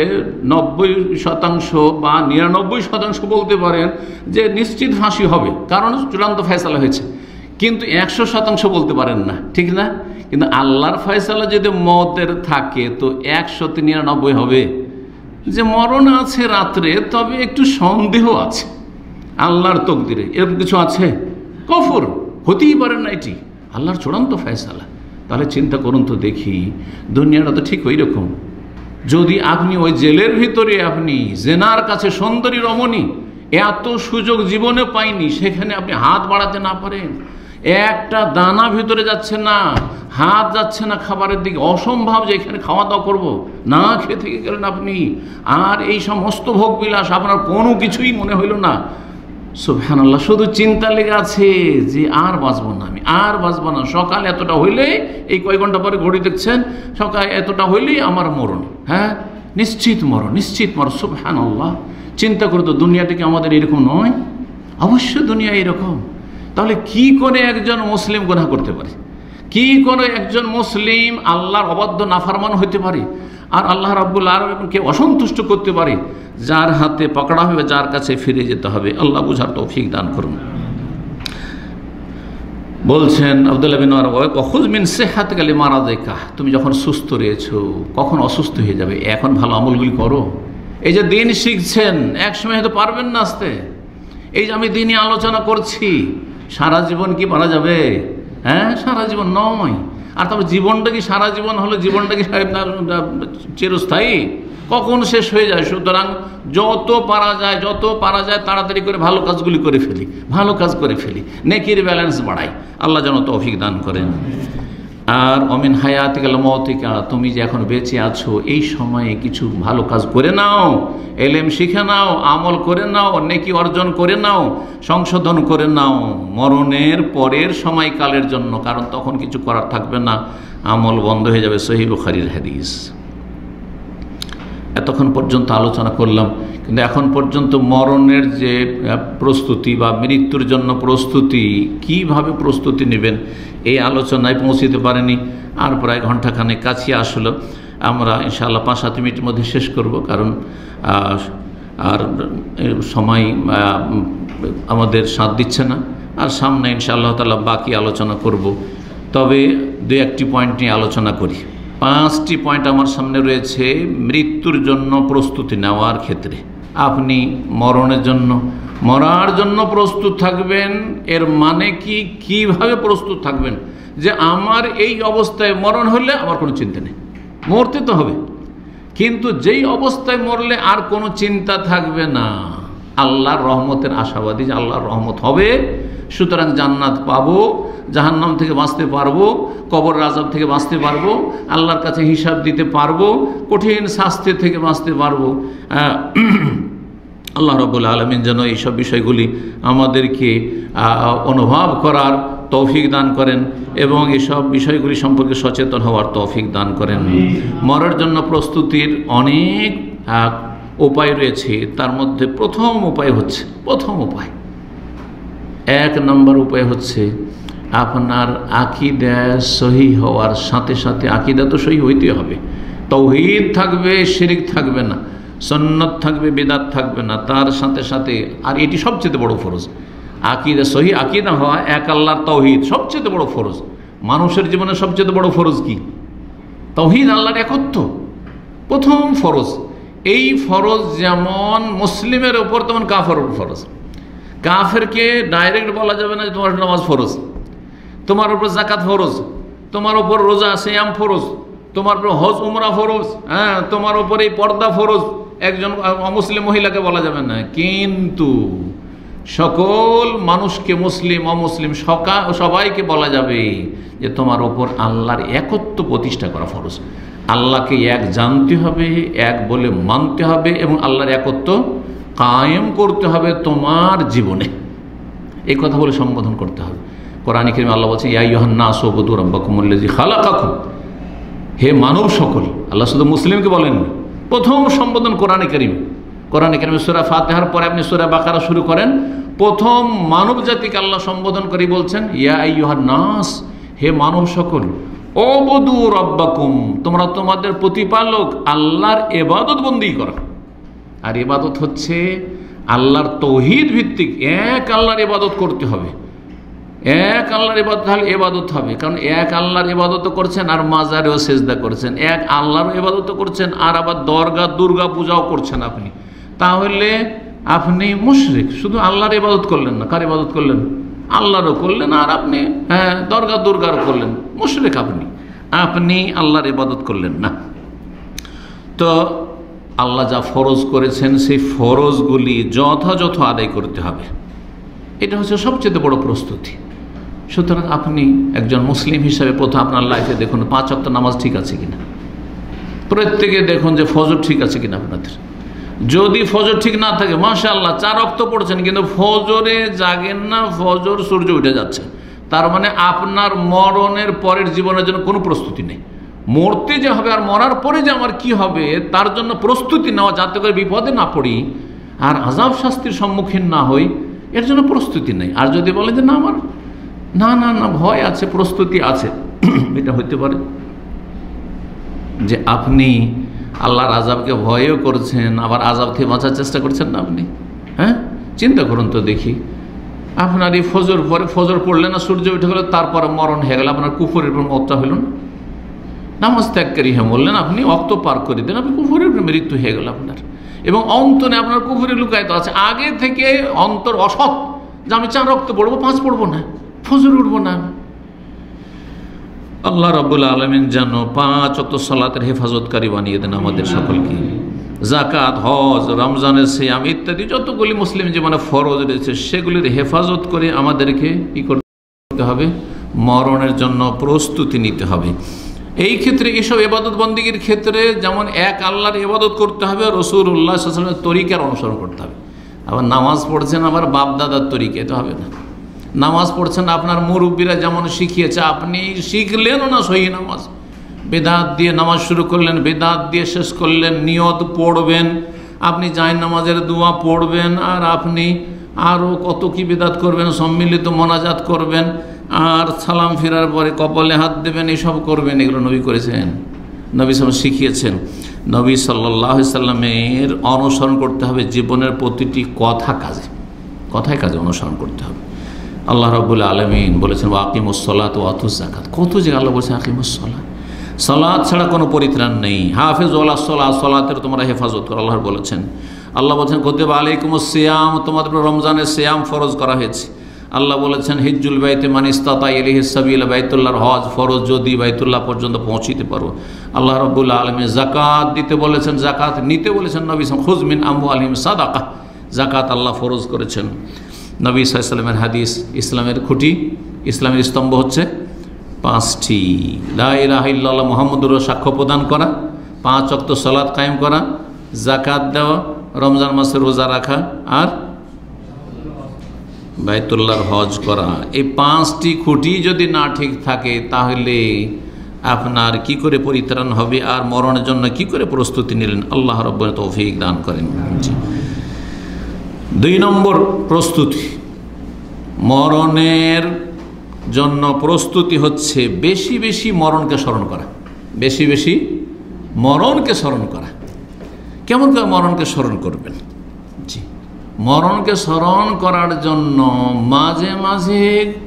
90% বা 99% বলতে পারেন যে নিশ্চিত ফাঁসি হবে, কারণ চূড়ান্ত ফয়সালা হয়েছে, কিন্তু 100% বলতে পারেন না, ঠিক না? কিন্তু আল্লাহর ফয়সালা যদি মতের থাকে তো 199 হবে। যে মরণ আছে রাত্রে, তবে একটু সন্দেহ আছে আল্লাহর তকদিরে, এরকম কিছু আছে? কফর হতেই পারে না, এটি আল্লাহর চূড়ান্ত ফয়সালা। তাহলে চিন্তা করুন তো দেখি, দুনিয়াটা তো ঠিক ওই রকম। যদি আপনি ওই জেলের ভিতরে আপনি জেনার কাছে সুন্দরী রমণী, এত সুযোগ জীবনে পাইনি, সেখানে আপনি হাত বাড়াতে না পারেন, একটা দানা ভিতরে যাচ্ছে না, হাত যাচ্ছে না খাবারের দিকে, অসম্ভব যে এখানে খাওয়া দাওয়া করবো, না খেয়ে থেকে গেলেন আপনি। আর এই সমস্ত ভোগবিলাস আপনার কোনো কিছুই মনে হইল না। সুবহানাল্লাহ, শুধু চিন্তা লেগে আছে যে আর বাঁচবো না, আমি আর বাঁচবো না। সকাল এতটা হইলে, এই কয়েক ঘন্টা পরে ঘড়ি দেখছেন, সকাল এতটা হইলেই আমার মরণ, হ্যাঁ নিশ্চিত মরণ, নিশ্চিত মরণ। সুবহানাল্লাহ, চিন্তা করে তো দুনিয়াটা কি আমাদের এরকম নয়? অবশ্য দুনিয়া এরকম। তাহলে কি করে একজন মুসলিম গুনাহ করতে পারে? কি করে একজন মুসলিম আল্লাহর অবাধ্য নাফরমান হতে পারে আর আল্লাহ রাব্বুল আলামিনকে অসন্তুষ্ট করতে পারে? যার হাতে পকড়া হবে, যার কাছে ফিরে যেতে হবে। আল্লাহ বুঝার তৌফিক দান করুন। বলছেন আব্দুল্লাহ বিন উমর, খুয মিন সিহহাতিকা লিমারাদিকা, তুমি যখন সুস্থ রয়েছো, কখন অসুস্থ হয়ে যাবে, এখন ভালো আমলগুলি করো। এই যে দিন শিখছেন, এক সময় হয়তো পারবেন না আসতে। এই যে আমি দিনই আলোচনা করছি, সারা জীবন কি পারা যাবে? হ্যাঁ, সারা জীবন নয়। আর তবে জীবনটা কি সারা জীবন হলো? জীবনটা কি চিরস্থায়ী? কখন শেষ হয়ে যায়? সুতরাং যত পারা যায় তাড়াতাড়ি করে ভালো কাজগুলি করে ফেলি, ভালো কাজ করে ফেলি, নেকির ব্যালেন্স বাড়াই। আল্লাহ যেন তৌফিক দান করেন। আর অমিন হায়াতিকা মওতিকা, তুমি যে এখন বেঁচে আছো, এই সময়ে কিছু ভালো কাজ করে নাও, এলেম শিখে নাও, আমল করে নাও, নেকি অর্জন করে নাও, সংশোধন করে নাও মরণের পরের সময়কালের জন্য, কারণ তখন কিছু করার থাকবে না, আমল বন্ধ হয়ে যাবে। সহিহ বুখারীর হাদিস। এতক্ষণ পর্যন্ত আলোচনা করলাম, কিন্তু এখন পর্যন্ত মরণের যে প্রস্তুতি বা মৃত্যুর জন্য প্রস্তুতি, কিভাবে প্রস্তুতি নেবেন, এই আলোচনায় পৌঁছতে পারেনি। আর প্রায় ঘণ্টাখানেক কাছে আসলো। আমরা ইনশাআল্লাহ 5-7 মিনিটের মধ্যে শেষ করব, কারণ আর সময় আমাদের সাথ দিচ্ছে না। আর সামনে ইনশাআল্লাহ তাআলা বাকি আলোচনা করব। তবে 2-1টি পয়েন্ট নিয়ে আলোচনা করি। 5টি পয়েন্ট আমার সামনে রয়েছে মৃত্যুর জন্য প্রস্তুতি নেওয়ার ক্ষেত্রে। আপনি মরার জন্য প্রস্তুত থাকবেন। এর মানে কি, কিভাবে প্রস্তুত থাকবেন? যে আমার এই অবস্থায় মরণ হলে আমার কোনো চিন্তা নেই, মরতে তো হবে, কিন্তু যেই অবস্থায় মরলে আর কোনো চিন্তা থাকবে না, আল্লাহর রহমতের আশাবাদী, যে আল্লাহর রহমত হবে, সুতরাং জান্নাত পাবো, জাহান্নাম থেকে বাঁচতে পারবো, কবর আযাব থেকে বাঁচতে পারবো, আল্লাহর কাছে হিসাব দিতে পারবো, কঠিন শাস্তি থেকে বাঁচতে পারবো। আল্লাহ রাব্বুল আলামিন যেন এইসব বিষয়গুলি আমাদেরকে অনুভব করার তৌফিক দান করেন এবং এসব বিষয়গুলি সম্পর্কে সচেতন হওয়ার তৌফিক দান করেন। মরার জন্য প্রস্তুতির অনেক উপায় রয়েছে। তার মধ্যে প্রথম উপায় 1 নম্বর উপায় হচ্ছে আপনার আকীদা সহি হওয়ার সাথে সাথে, আকীদা তো সহি হইতে হবে, তাওহীদ থাকবে, শিরক থাকবে না, সুন্নাত থাকবে, বিদআত থাকবে না, তার সাথে সাথে, আর এটি সবচেয়ে বড় ফরজ, আকীদা সহি আকীদা হওয়া, এক আল্লাহর তাওহীদ সবচেয়ে বড় ফরজ। মানুষের জীবনে সবচেয়ে বড় ফরজ কি? তাওহীদ, আল্লাহর একত্ব, প্রথম ফরজ। এই ফরজ যেমন মুসলিমের উপর, তেমন কাফেরের উপর ফরজ। কাফেরকে ডাইরেক্ট বলা যাবে না যে তোমার নামাজ ফরজ, তোমার উপর যাকাত ফরজ, তোমার উপর রোজা সিয়াম ফরজ, তোমার উপর হজ উমরা ফরজ, হ্যাঁ তোমার উপর এই পর্দা ফরজ, একজন অমুসলিম মহিলাকে বলা যাবে না। কিন্তু সকল মানুষকে, মুসলিম অমুসলিম সবাইকে বলা যাবে যে তোমার উপর আল্লাহর একত্ব প্রতিষ্ঠা করা ফরজ। আল্লাহকে এক জানতে হবে, এক বলে মানতে হবে এবং আল্লাহর একত্ব কায়েম করতে হবে তোমার জীবনে। এই কথা বলে সম্বোধন করতে হবে। কোরআনে কারিমে আল্লাহ বলছেন, ইয়া আইয়ুহান নাসু উবুদু রাব্বাকুমুল্লাযী খালাকাকুম, হে মানব সকল। আল্লাহ শুধু মুসলিমকে বলেননি, প্রথম সম্বোধন কোরআনে কারিমে সূরা ফাতিহার পরে আপনি সূরা বাকারা শুরু করেন, প্রথম মানব জাতিকে আল্লাহ সম্বোধন করে বলছেন, ইয়া আইয়ুহান নাস, হে মানব সকল, উবুদু রাব্বাকুম, তোমরা তোমাদের প্রতিপালক আল্লাহর ইবাদত বন্দি করো। আর ইবাদত হচ্ছে আল্লাহর তাওহীদ ভিত্তিক, এক আল্লাহর ইবাদত করতে হবে। এক আল্লাহর ইবাদত হলে ইবাদত হবে, কারণ এক আল্লাহর ইবাদত করছেন আর মাজারেও সেজদা করছেন, এক আল্লাহর ইবাদত করছেন আর আবার দরগা দুর্গা পূজাও করছেন আপনি, তাহলে আপনি মুশরিক। শুধু আল্লাহর ইবাদত করলেন না, কার ইবাদত করলেন? আল্লাহরও করলেন আর আপনি দরগা দুর্গারও করলেন, মুশরিক আপনি আল্লাহর ইবাদত করলেন না। তো আল্লাহ যা ফরজ করেছেন সেই ফরজগুলি যথাযথ আদায় করতে হবে। এটা হচ্ছে সবচেয়ে বড় প্রস্তুতি। সুতরাং আপনি একজন মুসলিম হিসাবে প্রথম আপনার লাইফে দেখুন 5 ওয়াক্ত নামাজ ঠিক আছে কিনা, প্রত্যেকে দেখুন যে ফজর ঠিক আছে কিনা আপনাদের। যদি ফজর ঠিক না থাকে, মাশাআল্লাহ 4 ওয়াক্ত পড়ছেন কিন্তু ফজরে জাগেন না, ফজর সূর্য উঠে যাচ্ছে, তার মানে আপনার মরণের পরের জীবনের জন্য কোনো প্রস্তুতি নেই। মরতে যে হবে আর মরার পরে যে আমার কি হবে তার জন্য প্রস্তুতি নেওয়া, যাতে করে বিপদে না পড়ি আর আযাব শাস্তির সম্মুখীন না হই, এর জন্য প্রস্তুতি নেই। আর যদি বলে যে না আমার না না না ভয় আছে, প্রস্তুতি আছে, এটা হতে পারে যে আপনি আল্লাহর আযাবকে ভয়ও করছেন, আবার আযাব থেকে বাঁচার চেষ্টা করছেন না আপনি। হ্যাঁ, চিন্তা করুন তো দেখি, আপনার এই ফজর পরে ফজর পড়লেন না, সূর্য উঠে গেল, তারপরে মরণ হয়ে গেল, আপনার কুফরের উপর মৃত্যু হইল না। নামাজ ত্যাগকারী হ্যাঁ বললেন, আপনি অক্ত পার করে দেন, আপনি কুফরের উপর মৃত্যু হয়ে গেল আপনার, এবং অন্তরে আপনার কুফরে লুকায়িত আছে। আগে থেকে অন্তর অসৎ যে আমি 4 ওয়াক্ত পড়বো, 5 পড়বো না, ফজর উঠবো না। আল্লাহ রাব্বুল আলামিন যেন 5 ওয়াক্ত সালাতের হেফাজতকারী বানিয়ে দেন আমাদের সকলকে। যাকাত, হজ, রমজানের সিয়াম ইত্যাদি যতগুলি মুসলিম জীবনে ফরজ রয়েছে সেগুলির হেফাজত করে আমাদেরকে কি করতে হবে, মরণের জন্য প্রস্তুতি নিতে হবে। এই ক্ষেত্রে এইসব ইবাদত বন্দেগীর ক্ষেত্রে যেমন এক আল্লাহর ইবাদত করতে হবে, রাসূলুল্লাহ সাল্লাল্লাহু আলাইহি ওয়াসাল্লামের তরিকার অনুসরণ করতে হবে। আবার নামাজ পড়ছেন আবার বাপ দাদার তরিকায় তো হবে না। নামাজ পড়ছেন আপনার মুরব্বীরা যেমন শিখিয়েছে আপনি শিখলেনও না সহি নামাজ, বেদাত দিয়ে নামাজ শুরু করলেন, বেদাত দিয়ে শেষ করলেন। নিয়ত পড়বেন, আপনি জায়ের নামাজের দোয়া পড়বেন, আর আপনি আরও কত কি বেদাত করবেন, সম্মিলিত মোনাজাত করবেন, আর সালাম ফেরার পরে কপালে হাত দেবেন, এসব করবেন। এগুলো নবী করেছেন, নবী সাল্লাল্লাহু শিখিয়েছেন। নবী সাল্লাল্লাহু আলাইহি সাল্লামের অনুসরণ করতে হবে জীবনের প্রতিটি কথায় কাজে অনুসরণ করতে হবে। আল্লাহ রাব্বুল আলামিন বলেছেন ওয়াকিমুস সালাত ওয়া আতুজ যাকাত। কত যে আল্লাহ বলেছেন আকিমুস সালাত, সালাত ছাড়া কোনো পরিত্রাণ নেই। হাফিজু আলাস সালাত, সালাতের তোমরা হেফাজত করো, আল্লাহ বলেছেন। আল্লাহ বলেছেন কুতিবা আলাইকুমুস সিয়াম, তোমাদের উপর রমজানের সিয়াম ফরজ করা হয়েছে। আল্লাহ বলেছেন হিজ্জুল বাইতে মান ইসতাতা ইলাইহি সাবিলা, বাইতুল্লাহর হজ ফরজ যদি বাইতুল্লাহ পর্যন্ত পৌঁছিতে পারো। আল্লাহ রাব্বুল আলামিন যাকাত দিতে বলেছেন, যাকাত নিতে বলেছেন। নবী সাল্লাল্লাহু খুয মিন আমওয়ালিহিম সাদাকা, যাকাত আল্লাহ ফরজ করেছেন। নবী সাল্লাল্লাহু আলাইহি ওয়াসাল্লামের হাদিস, ইসলামের খুঁটি, ইসলামের স্তম্ভ হচ্ছে 5টি। লা ইলাহা ইল্লাল্লাহ মুহাম্মাদুর সাক্ষ্য প্রদান করা, 5 ওয়াক্ত সালাত কায়েম করা, যাকাত দেওয়া, রমজান মাসে রোজা রাখা, আর বাইতুল্লাহর হজ করা। এই 5টি খুঁটি যদি না ঠিক থাকে তাহলে আপনার কি করে পরিত্রাণ হবে, আর মরণের জন্য কি করে প্রস্তুতি নিলেন, আল্লাহ রাব্বুল তৌফিক দান করেন। 2 নম্বর প্রস্তুতি, মরণের জন্য প্রস্তুতি হচ্ছে বেশি বেশি মরণকে স্মরণ করা, বেশি বেশি মরণকে স্মরণ করা। কেমন করে মরণকে স্মরণ করবেন? জি, মরণকে স্মরণ করার জন্য মাঝে মাঝে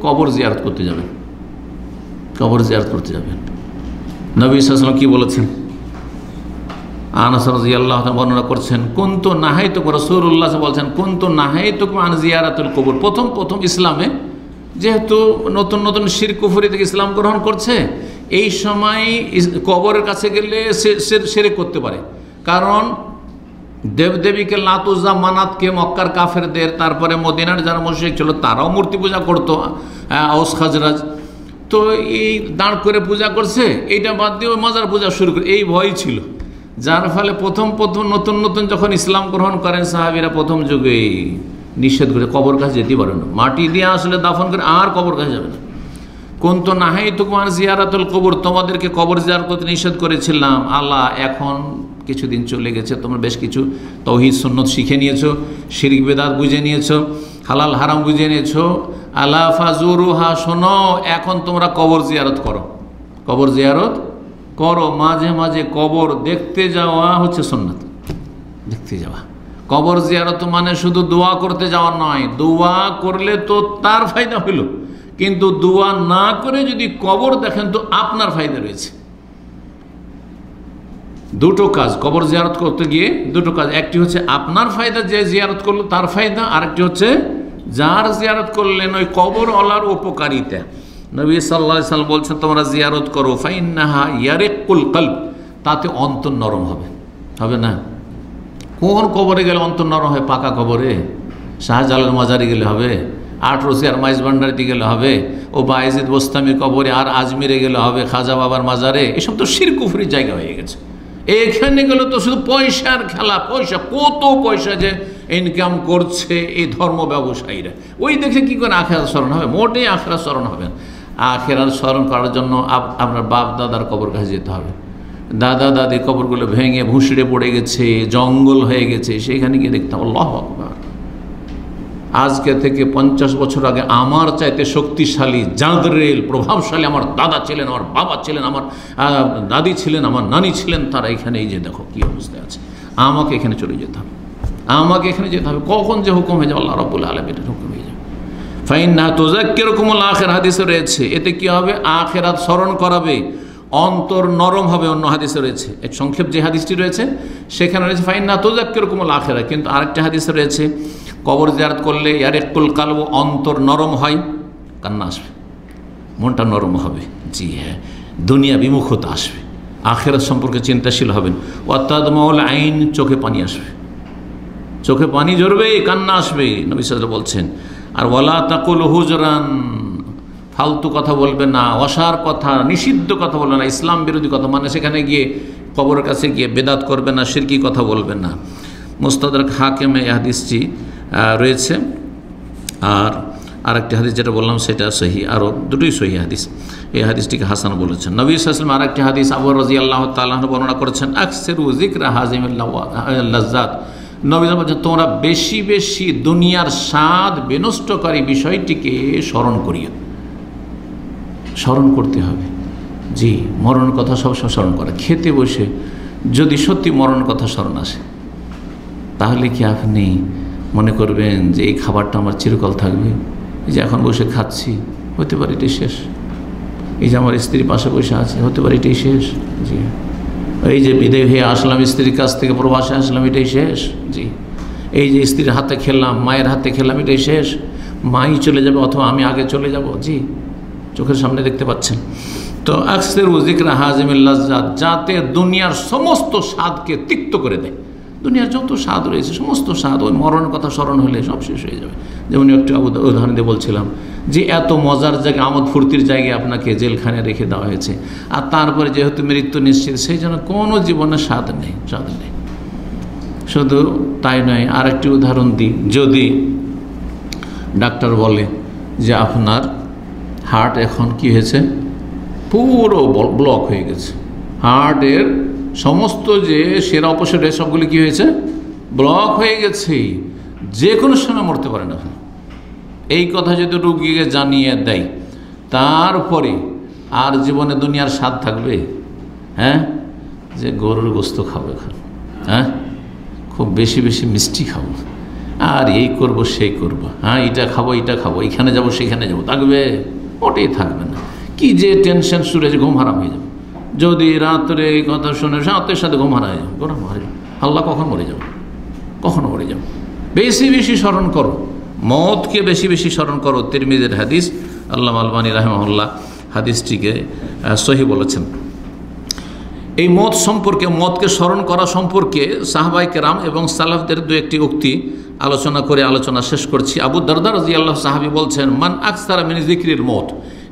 কবর জিয়ারত করতে যাবেন, কবর জিয়ারত করতে যাবেন। নবী সাল্লাল্লাহু আলাইহি ওয়াসাল্লাম কি বলেছেন? আনাস রাদিয়াল্লাহু তাআলা বর্ণনা করছেন, কুনতু নাহাইতুকুম, রাসূলুল্লাহ বলছেন কুনতু নাহাইতুকুম আন জিয়ারাতুল কবর। প্রথম ইসলামে যেহেতু নতুন নতুন শিরক কুফরি থেকে ইসলাম গ্রহণ করছে, এই সময় কবরের কাছে গেলে শিরক করতে পারে। কারণ দেবদেবীকে লাত উজ্জা মানাতকে মক্কার কাফেরদের, তারপরে মদিনার যারা মুশরিক ছিল তারাও মূর্তি পূজা করতো, আউস খাজরাজ, তো এই দাঁড় করে পূজা করছে, এইটা বাদ দিয়ে মাজার পূজা শুরু করে, এই ভয় ছিল। যার ফলে প্রথম নতুন নতুন যখন ইসলাম গ্রহণ করেন সাহাবীরা প্রথম যুগে নিষেধ করে কবর কাছে যেতে পারে না, মাটি দিয়ে আসলে দাফন করে আর কবর কাছে যাবে না। কুনতু নাহাইতুকুম আন জিয়ারাতুল কবর, তোমাদেরকে কবর জিয়ারত করতে নিষেধ করেছিলাম। আল্লাহ এখন কিছুদিন চলে গেছে, তোমরা বেশ কিছু তাওহীদ সুন্নত শিখে নিয়েছো, শিরক বেদাত বুঝে নিয়েছো, হালাল হারাম বুঝে নিয়েছো। আলা ফাজুরুহা, শোনো, এখন তোমরা কবর জিয়ারত করো, কবর জিয়ারত করো। মাঝে মাঝে কবর দেখতে যাওয়া হচ্ছে সুন্নাত, দেখতে যাওয়া। কবর জিয়ারত মানে শুধু দোয়া করতে যাওয়া নয়, দোয়া করলে তো তার ফায়দা হইল, কিন্তু দোয়া না করে যদি কবর দেখেন তো আপনার ফায়দা রয়েছে। দুটো কাজ, কবর জিয়ারত করতে গিয়ে দুটো কাজ, একটি হচ্ছে আপনার ফায়দা, যে জিয়ারত করলো তার ফায়দা, আরেকটি হচ্ছে যার জিয়ারত করলেন ওই কবরওয়ালার উপকারিতা। নবী সাল্লাল্লাহু আলাইহি ওয়াসাল্লাম বলছেন তোমরা জিয়ারত করো, ফাইন্নাহা ইয়ারিকুল কলব, তাতে অন্তর নরম হবে, হবে না? কোন কবরে গেলে অন্তর নরম হয়? পাকা কবরে? শাহজালাল মাজারে গেলে হবে? আট রসিয়ার মাইজ ভান্ডারিতে গেলে হবে? ও বায়েজিদ বোস্তামির কবরে আর আজমিরে গেলে হবে? খাজা বাবার মাজারে? এসব তো শিরক কুফরির জায়গা হয়ে গেছে। এখানে গেলে তো শুধু পয়সার খেলা, পয়সা, কত পয়সা যে ইনকাম করছে এই ধর্ম ব্যবসায়ীরা, ওই দেখে কি করে আখেরাত স্মরণ হবে? মোটেই আখেরাত স্মরণ হবে না। আখেরাত স্মরণ করার জন্য আপনার বাপ দাদার কবর কাছে যেতে হবে। দাদা দাদি কবরগুলো ভেঙে ভুষড়ে পড়ে গেছে, জঙ্গল হয়ে গেছে, সেখানে গিয়ে দেখতে হবে আল্লাহু আকবার। আজকে থেকে 50 বছর আগে আমার চাইতে শক্তিশালী, জাঁদরেল, প্রভাবশালী আমার দাদা ছিলেন, আমার বাবা ছিলেন, আমার দাদি ছিলেন, আমার নানি ছিলেন। তারা এখানে, এই যে দেখো কী অবস্থায় আছে। আমাকে এখানে চলে যেতে হবে, আমাকে এখানে যেতে হবে। কখন যে হুকুম হয়ে যাবে আল্লাহ রাব্বুল আলামিনের হুকুম হয়ে যাবে। ফাইন্না তুযাক্কিরুকুমুল আখির হাদিসে রয়েছে, এতে কি হবে? আখিরাত স্মরণ করাবে, অন্তর নরম হবে। অন্য হাদিসে রয়েছে, এক সংক্ষেপ যে হাদিসটি রয়েছে সেখানে রয়েছে ফাইন্না তুযাক্কিরুকুমুল আখিরা। কিন্তু আরেকটা হাদিসে রয়েছে কবর জিয়ারত করলে ইয়ারিকুল কালব, অন্তর নরম হয়, কান্না আসবে, মনটা নরম হবে। জি হ্যাঁ, দুনিয়া বিমুখতা আসবে, আখিরাত সম্পর্কে চিন্তাশীল হবেন। ওয়াতাদমাউল আইন, চোখে পানি আসবে, চোখে পানি ঝরবে, কান্না আসবে, নবী সাল্লাল্লাহু আলাইহি ওয়াসাল্লাম বলছেন। আর ওয়ালা তাকুল হুজরান, ফালতু কথা বলবে না, অসার কথা, নিষিদ্ধ কথা বলবে না, ইসলাম বিরোধী কথা, মানে সেখানে গিয়ে কবরের কাছে গিয়ে বেদাত করবে না, শিরকি কথা বলবে না। মুস্তাদরাক হাকিমে এই হাদিসটি রয়েছে। আর আরেকটি হাদিস যেটা বললাম সেটা সহি, আরও দুটোই সহি হাদিস। এই হাদিসটিকে হাসান বলেছেন। নবী সাল্লাল্লাহু আলাইহি ওয়াসাল্লাম আরেকটি হাদিস আবু রাদিয়াল্লাহু তাআলা আনহু বর্ণনা করেছেন, আকসিরু যিকরা হাযিমিল লাজ্জাত। নবী বলেছেন তোমরা বেশি বেশি দুনিয়ার স্বাদ বিনষ্টকারী বিষয়টিকে স্মরণ করিও। স্মরণ করতে হবে, জি, মরণ কথা সবসময় স্মরণ করা। খেতে বসে যদি সত্যি মরণ কথা স্মরণ আসে, তাহলে কি আপনি মনে করবেন যে এই খাবারটা আমার চিরকাল থাকবে? এই যে এখন বসে খাচ্ছি, হতে পারে এটাই শেষ। এই যে আমার স্ত্রী পাশে বসে আছে, হতে পারে এটাই শেষ। জি, এই যে বিদায় হয়ে আসলাম স্ত্রীর কাছ থেকে, প্রবাসে আসলাম, এটাই শেষ। জি, এই যে স্ত্রীর হাতে খেলাম, মায়ের হাতে খেলাম, এটাই শেষ। মাই চলে যাবে অথবা আমি আগে চলে যাব। জি, চোখের সামনে দেখতে পাচ্ছেন। তো আকসিরু যিকরা হাযিমিল লাজ্জাত, যাতে দুনিয়ার সমস্ত স্বাদকে তিক্ত করে দেয়। দুনিয়ার যত স্বাদ রয়েছে সমস্ত স্বাদ ওই মরণের কথা স্মরণ হলে সব শেষ হয়ে যাবে। যেমন একটু উদাহরণ দিয়ে বলছিলাম যে এত মজার জায়গায়, আমোদ ফুর্তির জায়গায় আপনাকে জেলখানে রেখে দেওয়া হয়েছে, আর তারপরে যেহেতু মৃত্যু নিশ্চিত, সেই জন্য কোনো জীবনে স্বাদ নেই, স্বাদ নেই। শুধু তাই নয়, আরেকটি উদাহরণ দিই। যদি ডাক্তার বলে যে আপনার হার্ট এখন কি হয়েছে, পুরো ব্লক হয়ে গেছে, হার্টের সমস্ত যে সেরা অপসেরা সবগুলি কী হয়েছে, ব্লক হয়ে গেছে, যে কোনো সময় মরতে পারেন আপনি। এই কথা যদি রুগীকে জানিয়ে দেয়, তারপরে আর জীবনে দুনিয়ার স্বাদ থাকবে? হ্যাঁ, যে গরুর গোস্ত খাবো এখন, হ্যাঁ, খুব বেশি বেশি মিষ্টি খাবো, আর এই করব সেই করব, হ্যাঁ, এটা খাবো এটা খাবো, এখানে যাব সেখানে যাব, থাকবে? ওটাই থাকবে না। কি যে টেনশন শুরু হয়েছে, ঘুম হারাম হয়ে যাবে। যদি রাত্রে এই কথা শুনে সাথে সাথে ঘুম হারা যাবে, গোড়া মারা যাবে, আল্লাহ কখন মরে যাবে, কখনো মরে যাবে। বেশি বেশি স্মরণ করো, মতকে বেশি বেশি স্মরণ করো। তিরমিজির হাদিস, আল্লামা আলবানী রাহিমাহুল্লাহ হাদিসটিকে সহি বলেছেন। এই মত সম্পর্কে, মতকে স্মরণ করা সম্পর্কে সাহাবায়ে কেরাম এবং সালাফদের দু একটি উক্তি আলোচনা করে আলোচনা শেষ করছি। আবু দারদা রাদিয়াল্লাহু সাহাবী বলছেন, মান আকসারা মিন যিকরিল মত,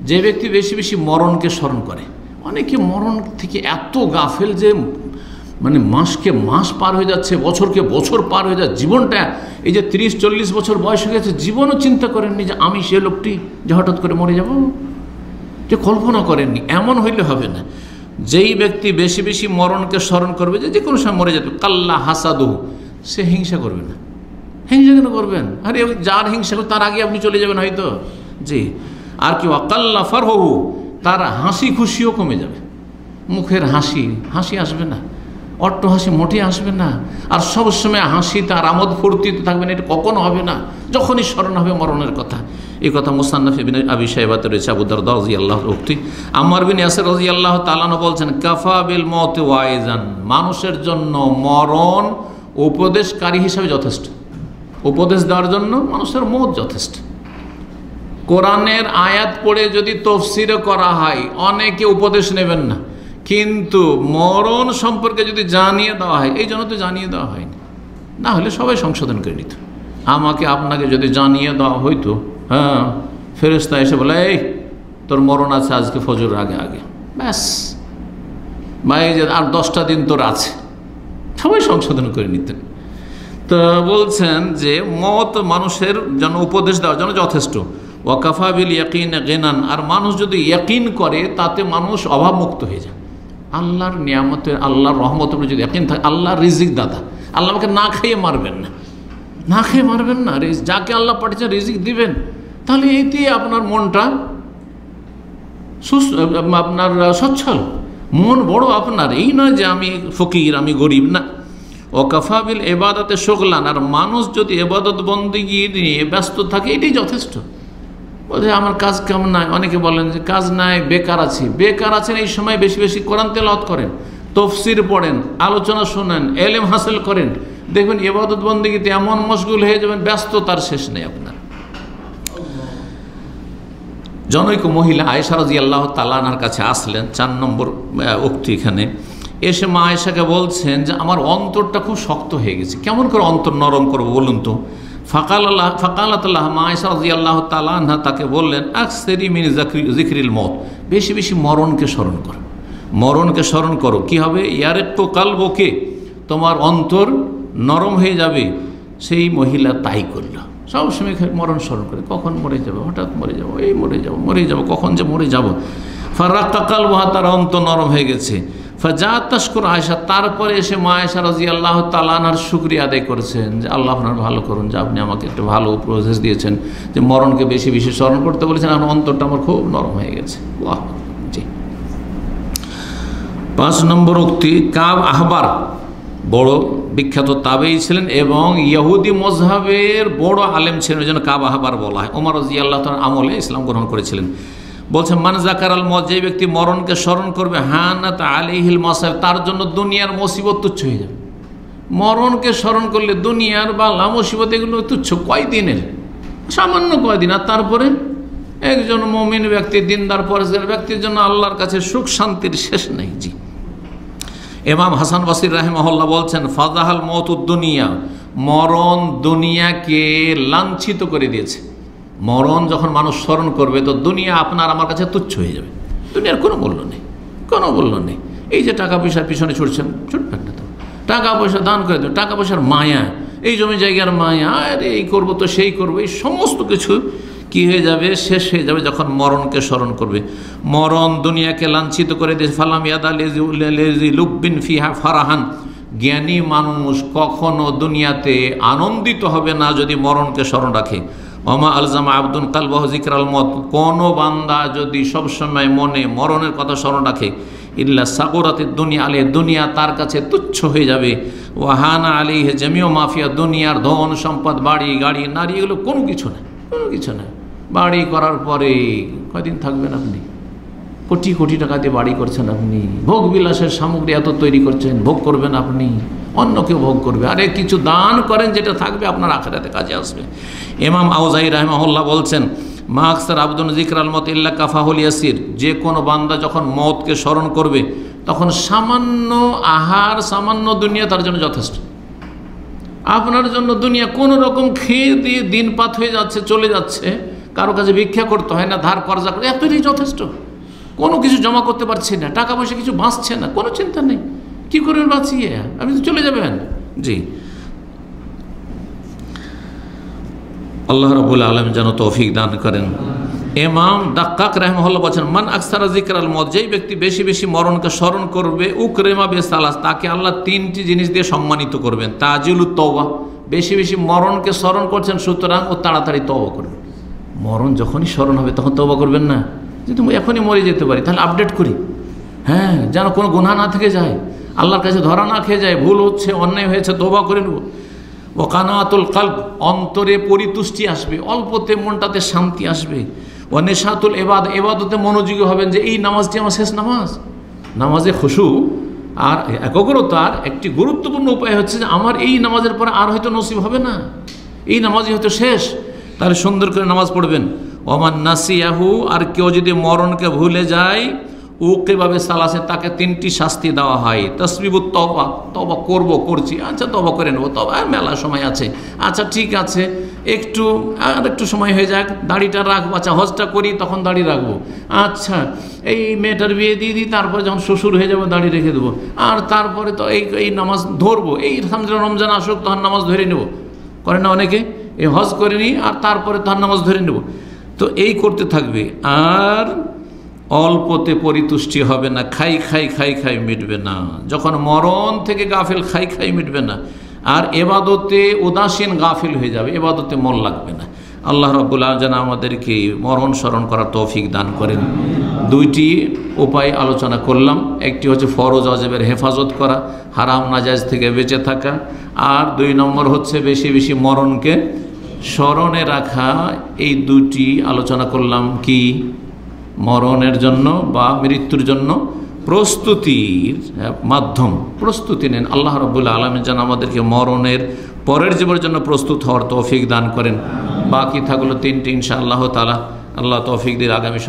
যে ব্যক্তি বেশি বেশি মরণকে স্মরণ করে। অনেকে মরণ থেকে এত গাফেল যে মানে মাসকে মাস পার হয়ে যাচ্ছে, বছরকে বছর পার হয়ে যাচ্ছে, জীবনটা এই যে 30-40 বছর বয়স হয়ে গেছে, জীবনও চিন্তা করেননি যে আমি সে লোকটি যে হঠাৎ করে মরে যাব, যে কল্পনা করেননি। এমন হইলে হবে না। যেই ব্যক্তি বেশি বেশি মরণকে স্মরণ করবে, যে কোনো সময় মরে যাবে, কাল্লা হাসাদু, সে হিংসা করবে না। হিংসা কেন করবেন? আরে যার হিংসা তার আগে আপনি চলে যাবেন হয়তো। জি, আর কি ওয়াকাল্লা ফারহু, তার হাসি খুশিও কমে যাবে, মুখের হাসি আসবে না, অট্ট হাসি মোটে আসবে না। আর সবসময় হাসি তার আমোদ ফুর্তিতে থাকবে না, এটা কখনো হবে না। যখনই স্মরণ হবে মরণের কথা। এই কথা মুসান্নাফ ইবনে আবি শাইবাতে রয়েছে, আবু দারদা রাদিয়াল্লাহু উক্তি। আম্মার বিন ইয়াসির রাদিয়াল্লাহু তাআলা বলছেন, কাফা বিল মউতি ওয়াইজান, মানুষের জন্য মরণ উপদেশকারী হিসাবে যথেষ্ট। উপদেশ দেওয়ার জন্য মানুষের মত যথেষ্ট। কোরআনের আয়াত পড়ে যদি তাফসীর করা হয়, অনেকে উপদেশ নেবেন না, কিন্তু মরণ সম্পর্কে যদি জানিয়ে দেওয়া হয়, এই জন্য তো জানিয়ে দেওয়া হয়নি। না হলে সবাই সংশোধন করে নিত। আমাকে আপনাকে যদি জানিয়ে দেওয়া হইতো, হ্যাঁ, ফেরেশতা এসে বলে এই তোর মরণ আছে আজকে ফজরের আগে আগে, ব্যাস, বা এই যে আর 10টা দিন তোর আছে, সবাই সংশোধন করে নিতেন। তো বলছেন যে মত মানুষের জন্য উপদেশ দেওয়ার জন্য যথেষ্ট। ওয়াকাফা বিল ইয়াকিন গিনান, আর মানুষ যদি ইয়াকিন করে তাতে মানুষ অভাবমুক্ত হয়ে যায়। আল্লাহর নিয়ামতের, আল্লাহর রহমতের উপরে যদি ইয়াকিন থাকে, আল্লাহর রিজিক দাতা, আল্লাহ আমাকে না খেয়ে মারবেন না, না খেয়ে মারবেন না, যাকে আল্লাহ পাঠিয়েছেন রিজিক দিবেন, তাহলে এইতে আপনার মনটা আপনার সচ্ছল, মন বড় আপনার, এই নয় যে আমি ফকির, আমি গরিব, না। ওয়াকাফা বিল ইবাদতে শুগলান, আর মানুষ যদি ইবাদত বন্দেগী নিয়ে ব্যস্ত থাকে এটাই যথেষ্ট। বলছে আমার কাজ কাম নাই, অনেকে বলেন যে কাজ নাই, বেকার আছি। বেকার আছেন এই সময় বেশি বেশি কোরআন তেলাওয়াত করেন, তাফসীর পড়েন, আলোচনা শোনেন, ইলম হাসিল করেন, দেখবেন ইবাদত বন্দেগীতে এমন মশগুল হয়ে যাবেন, ব্যস্ততার শেষ নেই আপনার। জনৈক মহিলা আয়েশা রাদিয়াল্লাহু তাআলা আনহার কাছে আসলেন, 4 নম্বর উক্তি এখানে এসে মা আয়েশাকে বলছেন যে আমার অন্তরটা খুব শক্ত হয়ে গেছে, কেমন করে অন্তর নরম করবো বলুন তো। ফাকালাতুল্লাহ, মা আয়েশা রাদিয়াল্লাহু তাআলা আনহা তাকে বললেন আকসিরি মিন যিকরিল মউত, বেশি বেশি মরণকে স্মরণ করো, মরণকে স্মরণ করো, কি হবে, ইয়ারিক্কু কালবুকে, তোমার অন্তর নরম হয়ে যাবে। সেই মহিলা তাই করল, সবসময় মরণ স্মরণ করে, কখন মরে যাবো, হঠাৎ মরে যাবো, এই মরে যাবো, কখন যে মরে যাবো। ফারাক্কা কালবুহা, তার অন্তর নরম হয়ে গেছে। ফাজাআত তাশকুর আয়েশা, তারপরে এসে মা আয়েশা রাদিয়াল্লাহু তাআলা আনহার শুকরিয়া আদায় করেছেন যে আল্লাহ আপনার ভালো করুন, যে আপনি আমাকে একটা ভালো উপদেশ দিয়েছেন, যে মরণকে বেশি বেশি স্মরণ করতে বলেছেন, আর অন্তরটা আমার খুব নরম হয়ে গেছে। বাহ, জি। 5 নম্বর উক্তি, কাব আহবার বড় বিখ্যাত তাবেঈ ছিলেন এবং ইহুদি মযহাবের বড় আলেম ছিলেন, ওই জন্য কাব আহবার বলা হয়। ওমর রাদিয়াল্লাহু তাআলার আমলে ইসলাম গ্রহণ করেছিলেন। বলছেন মান যাকারাল মউত, যে ব্যক্তি মরণকে স্মরণ করবে, হানাত আলাইহিল মাসাইব, তার জন্য দুনিয়ার মুসিবত তুচ্ছ হয়ে যাবে। মরণকে স্মরণ করলে দুনিয়ার বালা মুসিবত এগুলো তুচ্ছ, কয়দিনের, সামান্য কয়দিন। আর তারপরে একজন মুমিন ব্যক্তি, দিনদার পরেজগার ব্যক্তির জন্য আল্লাহর কাছে সুখ শান্তির শেষ নেই। জি। ইমাম হাসান বসরি রাহিমাহুল্লাহ বলছেন ফাজাহাল মউতুদ দুনিয়া, মরণ দুনিয়াকে লাঞ্ছিত করে দিয়েছে। মরণ যখন মানুষ স্মরণ করবে তো দুনিয়া আপনার আমার কাছে তুচ্ছ হয়ে যাবে, দুনিয়ার কোনো মূল্য নেই, কোনো মূল্য নেই। এই যে টাকা পয়সার পিছনে ছুটছেন, ছুটবেন না তো, টাকা পয়সা দান করে দেবেন, টাকা পয়সার মায়া, এই জমি জায়গার মায়া, আরে এই করবো তো সেই করবো, এই সমস্ত কিছু কি হয়ে যাবে, শেষ হয়ে যাবে যখন মরণকে স্মরণ করবে। মরণ দুনিয়াকে লাঞ্ছিত করে দিয়েছে। ফালাম ইয়াদা লেজি লুব্বিন ফিহা ফারাহান, জ্ঞানী মানুষ কখনো দুনিয়াতে আনন্দিত হবে না যদি মরণকে স্মরণ রাখে। ওমা আলজামা আব্দুল কালবাহু যিকরাল মউত, কোনো বান্দা যদি সবসময় মনে মরণের কথা স্মরণ রাখে, ইল্লা সাগরাতিদ দুনিয়া আলাইহি, দুনিয়া তার কাছে তুচ্ছ হয়ে যাবে। ওয়াহানা আলাইহি জামিউ মাফিয়া, দুনিয়ার ধন সম্পদ, বাড়ি গাড়ি নারী, এগুলো কোনো কিছু না, কোনো কিছু না। বাড়ি করার পরে কয়দিন থাকবেন আপনি, কোটি কোটি টাকা দিয়ে বাড়ি করছেন আপনি, ভোগ বিলাসের সামগ্রী এত তৈরি করছেন, ভোগ করবেন আপনি, অন্য কেউ ভোগ করবে। আরে কিছু দান করেন যেটা থাকবে আপনার আখিরাতে কাজে আসবে। ইমাম আউজাই রাহিমাহুল্লাহ বলছেন মা আকসার আবদুন যিকরাল মউত ইল্লা কাফাহুল ইয়াসির, যে কোনো বান্দা যখন মওতকে স্মরণ করবে তখন সামান্য আহার, সামান্য দুনিয়া তার জন্য যথেষ্ট। আপনার জন্য দুনিয়া কোনো রকম খেয়ে দিয়ে দিন পাত হয়ে যাচ্ছে, চলে যাচ্ছে, কারো কাছে ভিক্ষা করতে হয় না, ধার কর্জা করে, এতটাই যথেষ্ট। কোনো কিছু জমা করতে পারছি না, টাকা পয়সা কিছু বাঁচছে না, কোনো চিন্তা নেই, কী করবেন বাঁচিয়ে, আপনি তো চলে যাবেন। জি, আল্লাহ রাব্বুল আলামিন যেন তৌফিক দান করেন। ইমাম দাক্কাক রাহিমাহুল্লাহ বলেন মান আকসারা যিকরাল মউত, যেই ব্যক্তি বেশি বেশি মরণকে স্মরণ করবে, উকরিমা বিসালাস, তাকে আল্লাহ 3টি জিনিস দিয়ে সম্মানিত করবেন। তাজিলুত তওবা, বেশি বেশি মরণকে স্মরণ করছেন সুতরাং ও তাড়াতাড়ি তওবা করবেন। মরণ যখনই স্মরণ হবে তখন তওবা করবেন না, যে তুমি এখনই মরে যেতে পারি, তাহলে আপডেট করি, হ্যাঁ, যেন কোনো গুনাহ না থেকে যায়, আল্লাহর কাছে ধরা না খেয়ে যায়, ভুল হচ্ছে, অন্যায় হয়েছে, তওবা করে নেব। ও কানাতুল কলব, অন্তরে পরিতুষ্টি আসবে, অল্পতে মনটাতে শান্তি আসবে। ও নেশাতুল এবাদ, এবাদতে মনোযোগী হবেন যে এই নামাজটি আমার শেষ নামাজ। নামাজে খুশু আর একাগ্রতার একটি গুরুত্বপূর্ণ উপায় হচ্ছে যে আমার এই নামাজের পরে আর হয়তো নসিব হবে না, এই নামাজই হয়তো শেষ, তাহলে সুন্দর করে নামাজ পড়বেন। ওমান নাসিয়াহু, আর কেউ যদি মরণকে ভুলে যায়, উকিবাবে সালাসে, তাকে 3টি শাস্তি দেওয়া হয়। তসবিবুত তওবা, তওবা করছি, আচ্ছা তওবা করে নেবো, তওবা মেলা সময় আছে, আচ্ছা ঠিক আছে একটু সময় হয়ে যাক, দাড়িটা রাখবো, আচ্ছা হজটা করি তখন দাড়ি রাখবো, আচ্ছা এই মেয়েটার বিয়ে দিয়ে দিই, তারপরে যখন শ্বশুর হয়ে যাবো দাড়ি রেখে দেবো, আর তারপরে তো এই নামাজ ধরবো, এই রমজান আসুক তখন নামাজ ধরে নেবো, করে না অনেকে, এই হজ করে নিই আর তারপরে তখন নামাজ ধরে নেব। তো এই করতে থাকবে, আর অল্পতে পরিতুষ্টি হবে না, খাই মিটবে না। যখন মরণ থেকে গাফিল, খাই মিটবে না, আর এবাদতে উদাসীন গাফিল হয়ে যাবে, এবাদতে মন লাগবে না। আল্লাহ রাব্বুল আলামিন যেন আমাদেরকে মরণ স্মরণ করার তৌফিক দান করেন। 2টি উপায় আলোচনা করলাম, একটি হচ্ছে ফরজ ওয়াজিবের হেফাজত করা, হারাম নাজায়েজ থেকে বেঁচে থাকা, আর 2 নম্বর হচ্ছে বেশি বেশি মরণকে স্মরণে রাখা। এই 2টি আলোচনা করলাম, কি মরণের জন্য বা মৃত্যুর জন্য প্রস্তুতির মাধ্যম, প্রস্তুতি নেন। আল্লাহ রাব্বুল আলামিন যেন আমাদেরকে মরণের পরের জীবনের জন্য প্রস্তুত হওয়ার তৌফিক দান করেন। বাকি থাকলো 3টি ইনশাআল্লাহ তাআলা, আল্লাহ তৌফিক দিয়ে আগামী